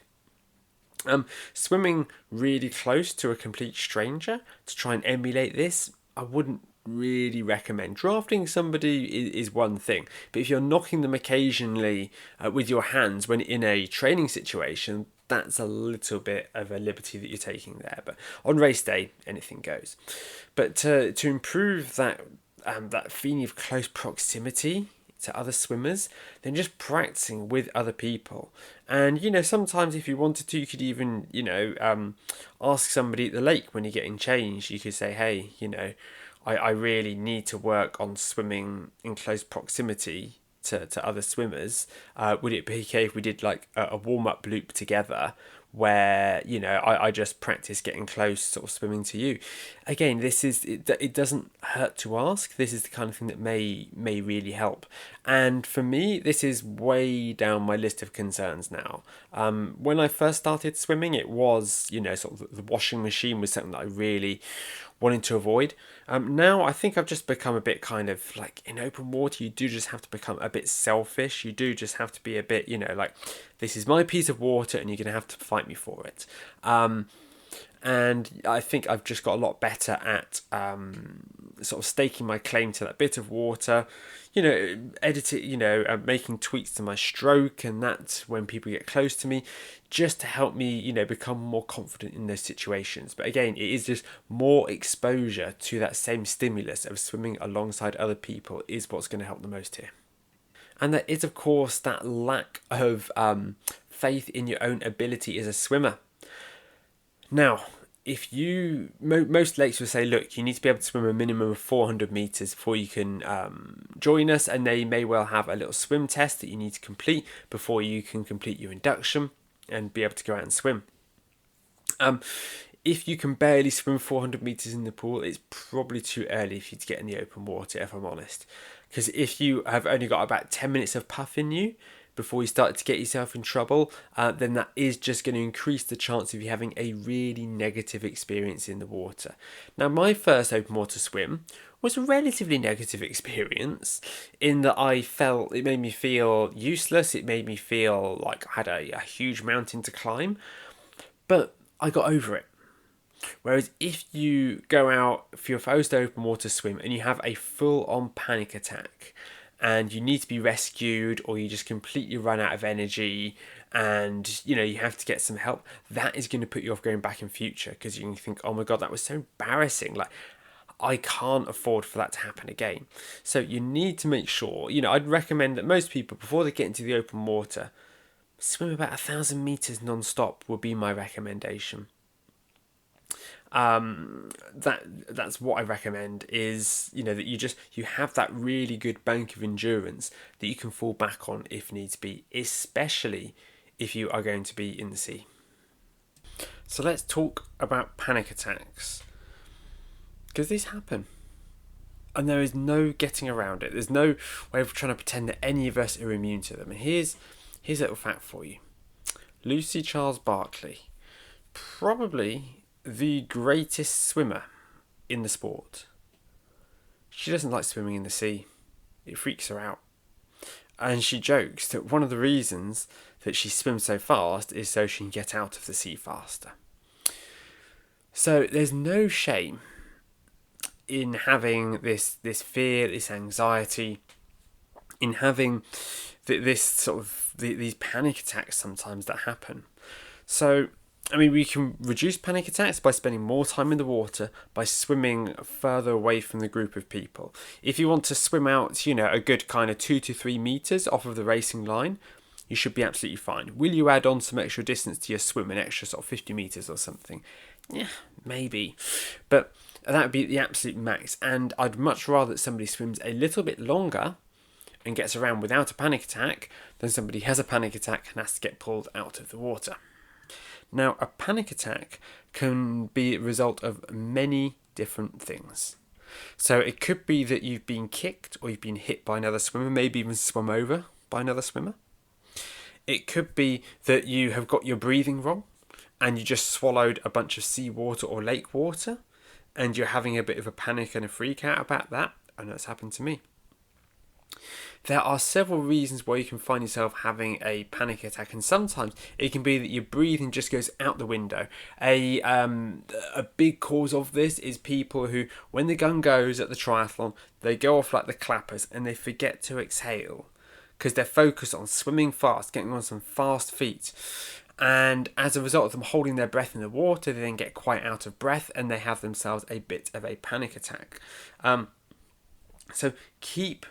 Swimming really close to a complete stranger to try and emulate this, I wouldn't really recommend. Drafting somebody is one thing, but if you're knocking them occasionally with your hands when in a training situation, that's a little bit of a liberty that you're taking there. But on race day, anything goes. But to improve that feeling of close proximity to other swimmers, then just practicing with other people. And sometimes if you wanted to, you could even ask somebody at the lake when you're getting changed. You could say, hey, I really need to work on swimming in close proximity to other swimmers. Would it be okay if we did like a warm-up loop together where I just practice getting close, sort of swimming to you? Again, it doesn't hurt to ask. This is the kind of thing that may really help. And for me, this is way down my list of concerns now. When I first started swimming, it was sort of the washing machine was something that I really wanted to avoid. Now I think I've just become a bit kind of like, in open water, you do just have to become a bit selfish. You do just have to be a bit, like, this is my piece of water and you're going to have to fight me for it. And I think I've just got a lot better at sort of staking my claim to that bit of water, editing, making tweaks to my stroke, and that's when people get close to me, just to help me, become more confident in those situations. But again, it is just more exposure to that same stimulus of swimming alongside other people is what's going to help the most here. And there is, of course, that lack of faith in your own ability as a swimmer. Now, if most lakes will say, look, you need to be able to swim a minimum of 400 meters before you can join us, and they may well have a little swim test that you need to complete before you can complete your induction and be able to go out and swim. If you can barely swim 400 meters in the pool, it's probably too early for you to get in the open water, if I'm honest. Because if you have only got about 10 minutes of puff in you before you start to get yourself in trouble, then that is just going to increase the chance of you having a really negative experience in the water. Now, my first open water swim was a relatively negative experience in that it made me feel useless. It made me feel like I had a huge mountain to climb, but I got over it. Whereas if you go out for your first open water swim and you have a full-on panic attack and you need to be rescued, or you just completely run out of energy and you have to get some help, that is going to put you off going back in future, because you can think, oh my god, that was so embarrassing, like I can't afford for that to happen again. So you need to make sure, I'd recommend that most people, before they get into the open water, swim about 1,000 meters non-stop would be my recommendation. That's what I recommend, is that you have that really good bank of endurance that you can fall back on if needs be, especially if you are going to be in the sea. So let's talk about panic attacks, because these happen and there is no getting around it. There's no way of trying to pretend that any of us are immune to them. And here's a little fact for you. Lucy Charles-Barclay, probably the greatest swimmer in the sport. She doesn't like swimming in the sea. It freaks her out. And she jokes that one of the reasons that she swims so fast is so she can get out of the sea faster. So there's no shame in having this fear, this anxiety, in having this sort of these panic attacks sometimes that happen. So I mean, we can reduce panic attacks by spending more time in the water, by swimming further away from the group of people. If you want to swim out, a good kind of 2 to 3 meters off of the racing line, you should be absolutely fine. Will you add on some extra distance to your swim, an extra sort of 50 meters or something? Yeah, maybe. But that would be the absolute max. And I'd much rather that somebody swims a little bit longer and gets around without a panic attack than somebody has a panic attack and has to get pulled out of the water. Now, a panic attack can be a result of many different things. So it could be that you've been kicked or you've been hit by another swimmer, maybe even swum over by another swimmer. It could be that you have got your breathing wrong and you just swallowed a bunch of seawater or lake water and you're having a bit of a panic and a freak out about that. And that's happened to me. There are several reasons why you can find yourself having a panic attack, and sometimes it can be that your breathing just goes out the window. A big cause of this is people who, when the gun goes at the triathlon, they go off like the clappers and they forget to exhale because they're focused on swimming fast, getting on some fast feet. And as a result of them holding their breath in the water, they then get quite out of breath and they have themselves a bit of a panic attack. So keep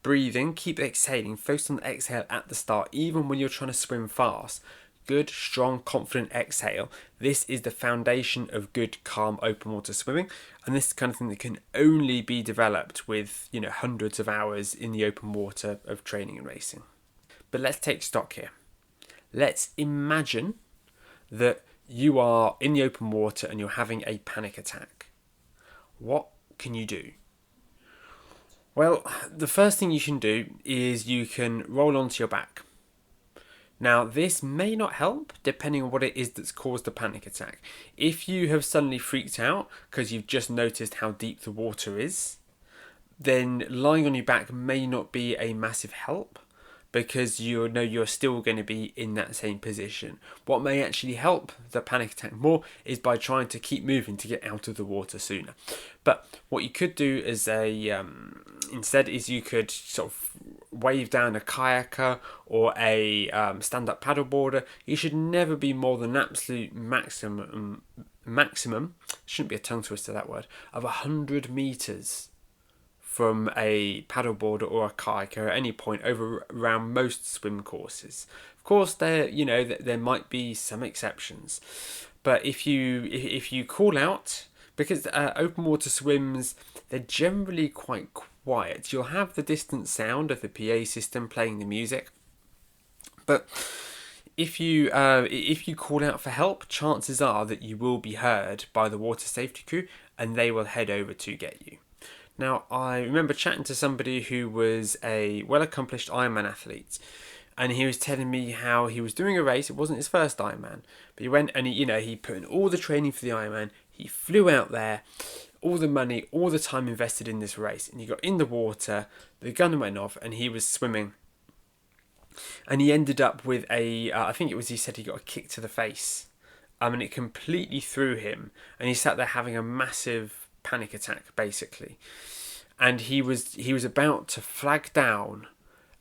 breathing, keep exhaling, focus on the exhale at the start, even when you're trying to swim fast. Good, strong, confident exhale. This is the foundation of good, calm, open water swimming. And this is the kind of thing that can only be developed with, hundreds of hours in the open water of training and racing. But let's take stock here. Let's imagine that you are in the open water and you're having a panic attack. What can you do? Well, the first thing you can do is you can roll onto your back. Now, this may not help depending on what it is that's caused the panic attack. If you have suddenly freaked out because you've just noticed how deep the water is, then lying on your back may not be a massive help because you know you're still going to be in that same position. What may actually help the panic attack more is by trying to keep moving to get out of the water sooner. But what you could do as instead is you could sort of wave down a kayaker or a stand-up paddleboarder. You should never be more than an absolute maximum, shouldn't be a tongue twister that word, of 100 meters from a paddleboarder or a kayaker at any point around most swim courses. Of course, there might be some exceptions, but if you call out, because open water swims, they're generally quite quiet. You'll have the distant sound of the PA system playing the music, but if you call out for help, chances are that you will be heard by the water safety crew and they will head over to get you. Now, I remember chatting to somebody who was a well-accomplished Ironman athlete, and he was telling me how he was doing a race. It wasn't his first Ironman, but he went and he put in all the training for the Ironman. He flew out there, all the money, all the time invested in this race, and he got in the water, the gun went off, and he was swimming. And he ended up with he said he got a kick to the face, and it completely threw him, and he sat there having a massive panic attack basically, and he was about to flag down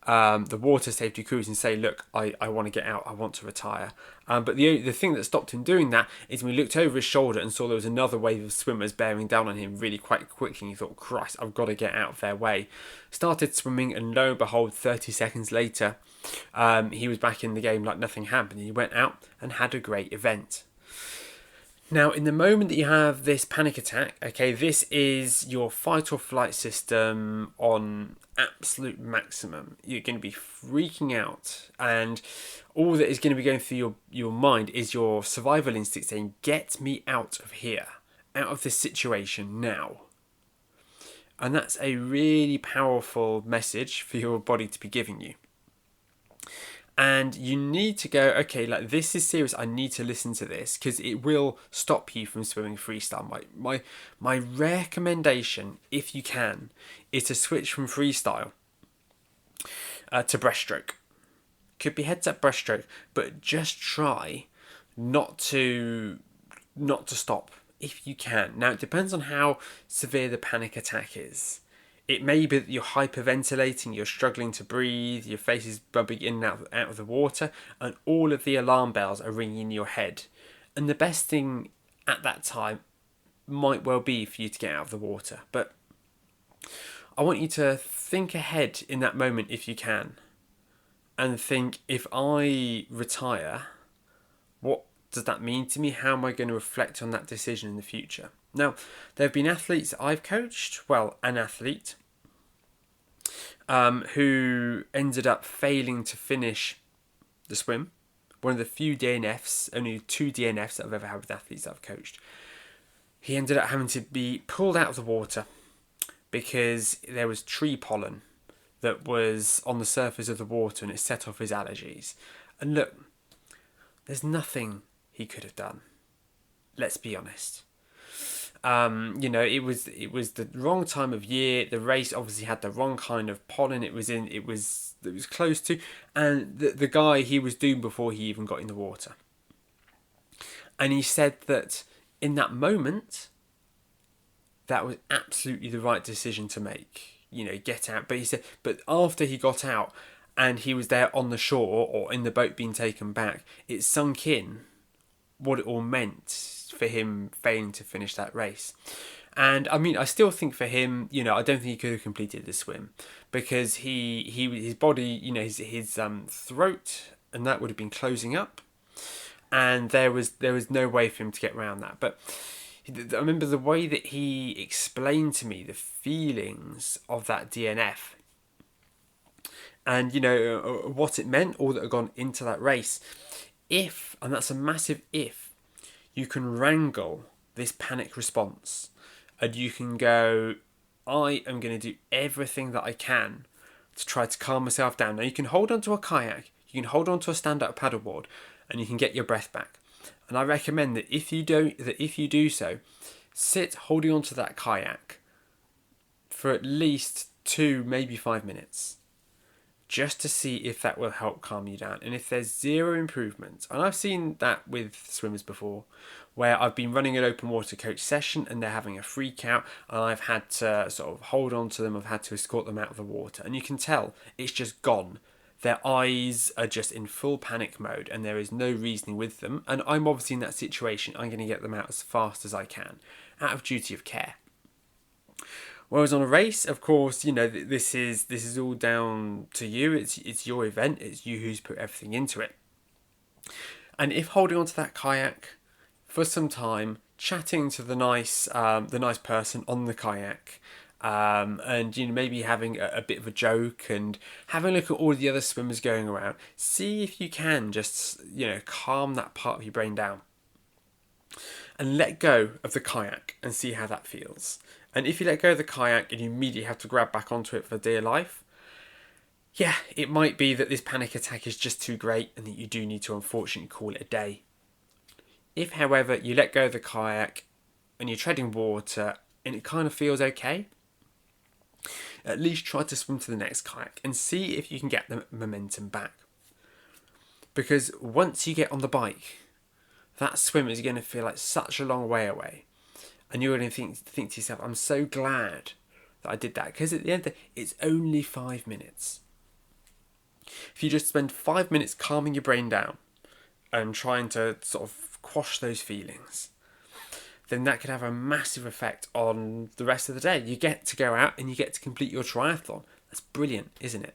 the water safety crews and say, look, I want to get out, I want to retire, but the thing that stopped him doing that is when he looked over his shoulder and saw there was another wave of swimmers bearing down on him really quite quickly, and he thought, Christ, I've got to get out of their way. Started swimming, and lo and behold, 30 seconds later he was back in the game like nothing happened. He went out and had a great event. Now, in the moment that you have this panic attack, okay, this is your fight or flight system on absolute maximum. You're going to be freaking out, and all that is going to be going through your mind is your survival instinct saying, get me out of here, out of this situation now. And that's a really powerful message for your body to be giving you. And you need to go, okay, like this is serious. I need to listen to this because it will stop you from swimming freestyle. My recommendation, if you can, is to switch from freestyle to breaststroke. Could be heads up breaststroke, but just try not to stop if you can. Now it depends on how severe the panic attack is. It may be that you're hyperventilating, you're struggling to breathe, your face is bubbling in and out of the water, and all of the alarm bells are ringing in your head. And the best thing at that time might well be for you to get out of the water. But I want you to think ahead in that moment if you can. And think, if I retire, what does that mean to me? How am I going to reflect on that decision in the future? Now, there have been athletes I've coached, well, an athlete, who ended up failing to finish the swim. One of the few DNFs, only 2 DNFs that I've ever had with athletes that I've coached. He ended up having to be pulled out of the water because there was tree pollen that was on the surface of the water and it set off his allergies. And look, there's nothing he could have done. Let's be honest. It was the wrong time of year. The race obviously had the wrong kind of pollen. It was close to, and the guy, he was doomed before he even got in the water. And he said that in that moment, that was absolutely the right decision to make. Get out. But he said, but after he got out and he was there on the shore or in the boat being taken back, it sunk in what it all meant for him failing to finish that race. And I mean, I still think for him, I don't think he could have completed the swim because his body, his throat and that would have been closing up, and there was no way for him to get around that. But I remember the way that he explained to me the feelings of that DNF and, what it meant, all that had gone into that race. If, and that's a massive if, you can wrangle this panic response and you can go, I am going to do everything that I can to try to calm myself down. Now, you can hold onto a kayak, you can hold onto a stand-up paddleboard, and you can get your breath back. And I recommend that if you do so, sit holding onto that kayak for at least 2, maybe 5 minutes, just to see if that will help calm you down. And if there's zero improvement, and I've seen that with swimmers before, where I've been running an open water coach session and they're having a freak out and I've had to sort of hold on to them, I've had to escort them out of the water, and you can tell it's just gone. Their eyes are just in full panic mode and there is no reasoning with them. And I'm obviously in that situation. I'm going to get them out as fast as I can, out of duty of care. Whereas on a race, of course, this is all down to you. It's your event. It's you who's put everything into it. And if holding onto that kayak for some time, chatting to the nice person on the kayak, and maybe having a bit of a joke and having a look at all the other swimmers going around, see if you can just calm that part of your brain down and let go of the kayak and see how that feels. And if you let go of the kayak and you immediately have to grab back onto it for dear life, yeah, it might be that this panic attack is just too great and that you do need to unfortunately call it a day. If, however, you let go of the kayak and you're treading water and it kind of feels okay, at least try to swim to the next kayak and see if you can get the momentum back. Because once you get on the bike, that swim is going to feel like such a long way away. And you're going to think to yourself, I'm so glad that I did that. Because at the end of the day, it's only 5 minutes. If you just spend 5 minutes calming your brain down and trying to sort of quash those feelings, then that could have a massive effect on the rest of the day. You get to go out and you get to complete your triathlon. That's brilliant, isn't it?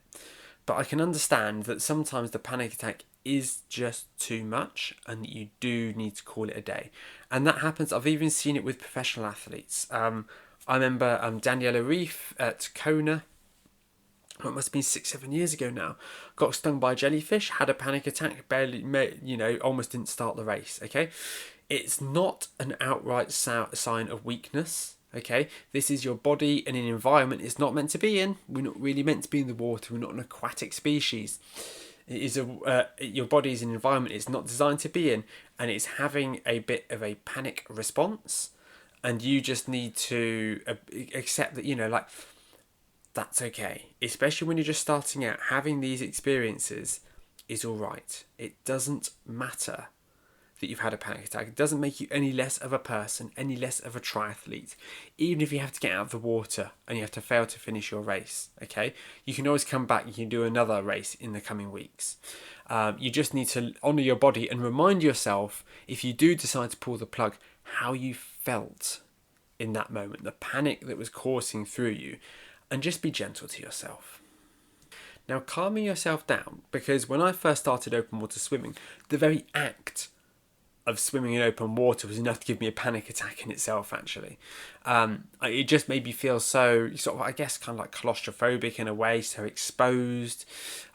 But I can understand that sometimes the panic attack is just too much and that you do need to call it a day. And that happens. I've even seen it with professional athletes. I remember Daniela Ryf at Kona, it must have been 6-7 years ago now, got stung by a jellyfish, had a panic attack, almost didn't start the race, okay? It's not an outright sign of weakness, okay? This is your body in an environment it's not meant to be in. We're not really meant to be in the water. We're not an aquatic species. It is your body is an environment it's not designed to be in, and it's having a bit of a panic response, and you just need to accept that, that's okay. Especially when you're just starting out, having these experiences is all right. It doesn't matter that you've had a panic attack. It doesn't make you any less of a person, any less of a triathlete. Even if you have to get out of the water and you have to fail to finish your race, okay? You can always come back. You can do another race in the coming weeks. You just need to honour your body and remind yourself, if you do decide to pull the plug, how you felt in that moment, the panic that was coursing through you, and just be gentle to yourself. Now, calming yourself down, because when I first started open water swimming, the very act of swimming in open water was enough to give me a panic attack in itself, actually. It just made me feel so, sort of, I guess, kind of like claustrophobic in a way, so exposed,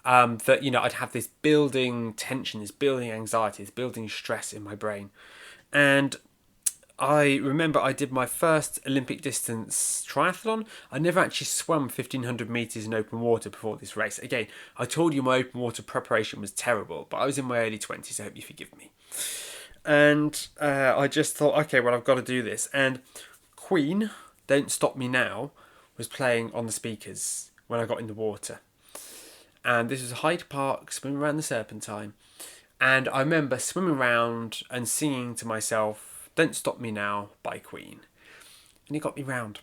that, I'd have this building tension, this building anxiety, this building stress in my brain. And I remember I did my first Olympic distance triathlon. I never actually swam 1,500 metres in open water before this race. Again, I told you my open water preparation was terrible, but I was in my early 20s, so I hope you forgive me. And I just thought, okay, well, I've got to do this. And Queen, Don't Stop Me Now, was playing on the speakers when I got in the water. And this was Hyde Park, swimming around the Serpentine. And I remember swimming around and singing to myself, Don't Stop Me Now by Queen. And it got me round.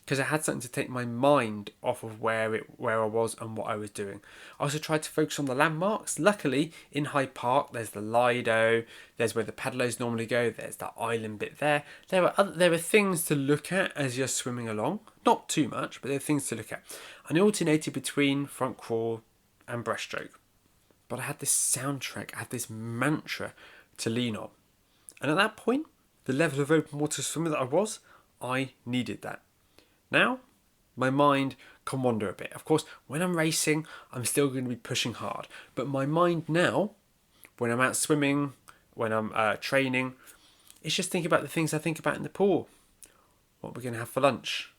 Because I had something to take my mind off of where I was and what I was doing. I also tried to focus on the landmarks. Luckily, in Hyde Park, there's the Lido, there's where the paddlers normally go, there's that island bit there. There are things to look at as you're swimming along. Not too much, but there are things to look at. And I alternated between front crawl and breaststroke. But I had this soundtrack, I had this mantra to lean on. And at that point, the level of open water swimmer that I needed that. Now, my mind can wander a bit. Of course, when I'm racing, I'm still going to be pushing hard. But my mind now, when I'm out swimming, when I'm training, it's just thinking about the things I think about in the pool. What we're going to have for lunch.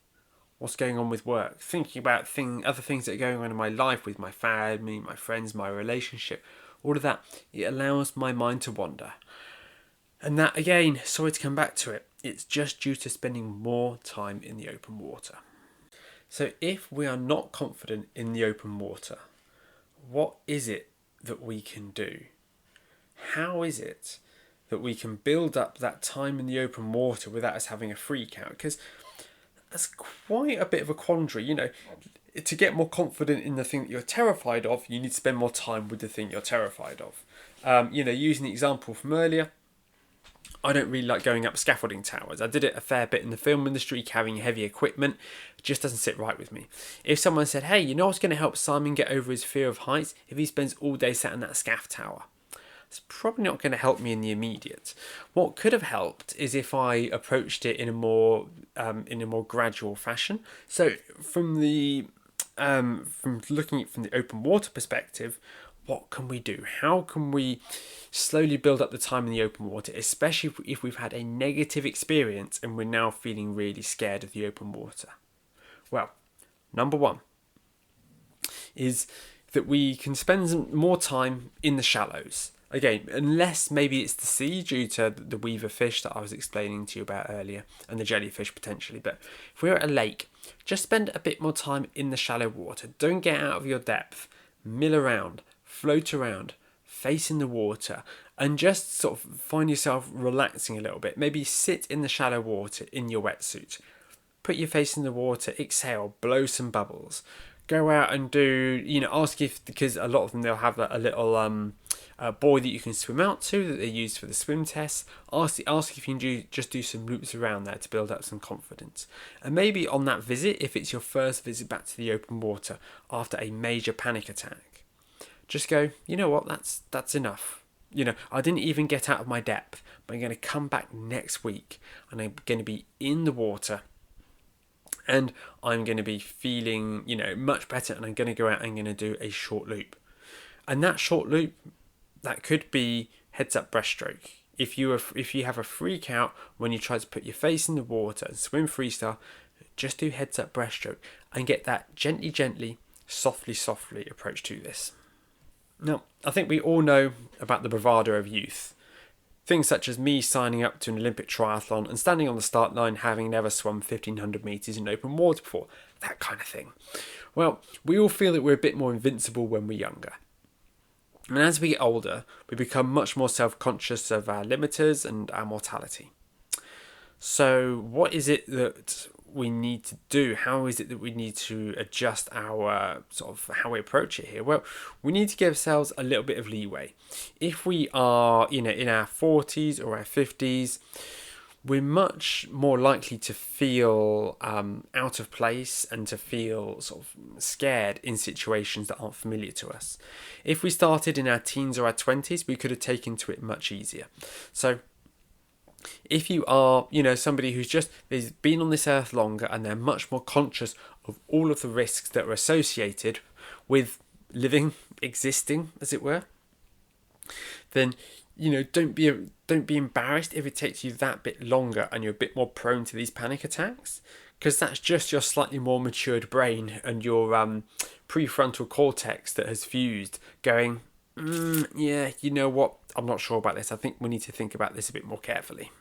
What's going on with work. Thinking about other things that are going on in my life with my family, my friends, my relationship. All of that. It allows my mind to wander. And that, again, sorry to come back to it, it's just due to spending more time in the open water. So if we are not confident in the open water, what is it that we can do? How is it that we can build up that time in the open water without us having a freak out? Because that's quite a bit of a quandary. To get more confident in the thing that you're terrified of, you need to spend more time with the thing you're terrified of. Using the example from earlier, I don't really like going up scaffolding towers. I did it a fair bit in the film industry, carrying heavy equipment. It just doesn't sit right with me. If someone said, hey, you know what's going to help Simon get over his fear of heights? If he spends all day sat in that scaff tower. It's probably not going to help me in the immediate. What could have helped is if I approached it in a more gradual fashion. So from looking at it from the open water perspective, what can we do? How can we slowly build up the time in the open water, especially if we've had a negative experience and we're now feeling really scared of the open water? Well, number one is that we can spend more time in the shallows. Again, unless maybe it's the sea due to the weaver fish that I was explaining to you about earlier and the jellyfish potentially. But if we're at a lake, just spend a bit more time in the shallow water. Don't get out of your depth. Mill around. Float around, face in the water, and just sort of find yourself relaxing a little bit. Maybe sit in the shallow water in your wetsuit. Put your face in the water, exhale, blow some bubbles. Go out and ask if, because a lot of them, they'll have a little buoy that you can swim out to that they use for the swim tests. Ask if you can just do some loops around there to build up some confidence. And maybe on that visit, if it's your first visit back to the open water after a major panic attack, just go, you know what, that's enough. I didn't even get out of my depth, but I'm going to come back next week and I'm going to be in the water and I'm going to be feeling, much better, and I'm going to go out and I'm going to do a short loop. And that short loop, that could be heads up breaststroke. If you have a freak out when you try to put your face in the water and swim freestyle, just do heads up breaststroke and get that gently, softly approach to this. Now, I think we all know about the bravado of youth. Things such as me signing up to an Olympic triathlon and standing on the start line having never swum 1,500 metres in open water before. That kind of thing. Well, we all feel that we're a bit more invincible when we're younger. And as we get older, we become much more self-conscious of our limiters and our mortality. So what is it that we need to do? How is it that we need to adjust our sort of how we approach it here? Well, we need to give ourselves a little bit of leeway. If we are, in our 40s or our 50s, we're much more likely to feel out of place and to feel sort of scared in situations that aren't familiar to us. If we started in our teens or our 20s, we could have taken to it much easier. So if you are, somebody who's been on this earth longer and they're much more conscious of all of the risks that are associated with living, existing, as it were, then, don't be embarrassed if it takes you that bit longer and you're a bit more prone to these panic attacks, because that's just your slightly more matured brain and your prefrontal cortex that has fused going, yeah, you know what, I'm not sure about this. I think we need to think about this a bit more carefully.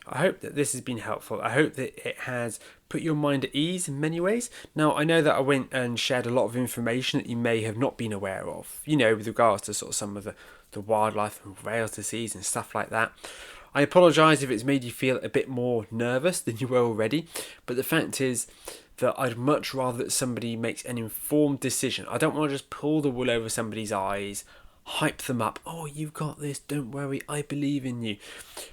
I hope that this has been helpful. I hope that it has put your mind at ease in many ways. Now, I know that I went and shared a lot of information that you may have not been aware of, with regards to sort of some of the wildlife and whale disease and stuff like that. I apologise if it's made you feel a bit more nervous than you were already, but the fact is that I'd much rather that somebody makes an informed decision. I don't want to just pull the wool over somebody's eyes, hype them up. Oh, you've got this, don't worry, I believe in you.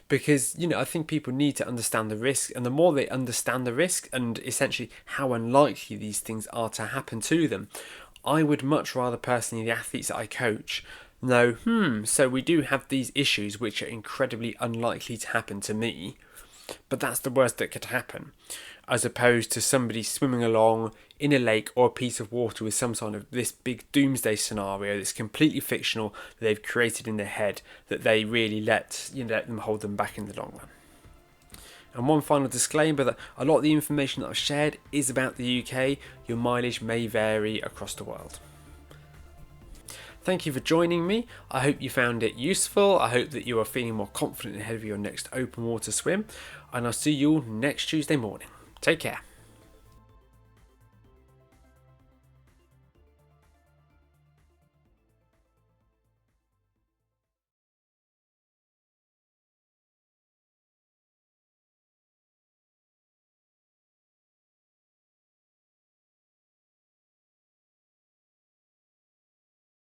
Because, I think people need to understand the risk, and the more they understand the risk and essentially how unlikely these things are to happen to them, I would much rather personally, the athletes that I coach, know, so we do have these issues which are incredibly unlikely to happen to me, but that's the worst that could happen, as opposed to somebody swimming along in a lake or a piece of water with some sort of this big doomsday scenario that's completely fictional that they've created in their head, that they really let them hold them back in the long run. And one final disclaimer, that a lot of the information that I've shared is about the UK. Your mileage may vary across the world. Thank you for joining me. I hope you found it useful. I hope that you are feeling more confident ahead of your next open water swim. And I'll see you all next Tuesday morning. Take care.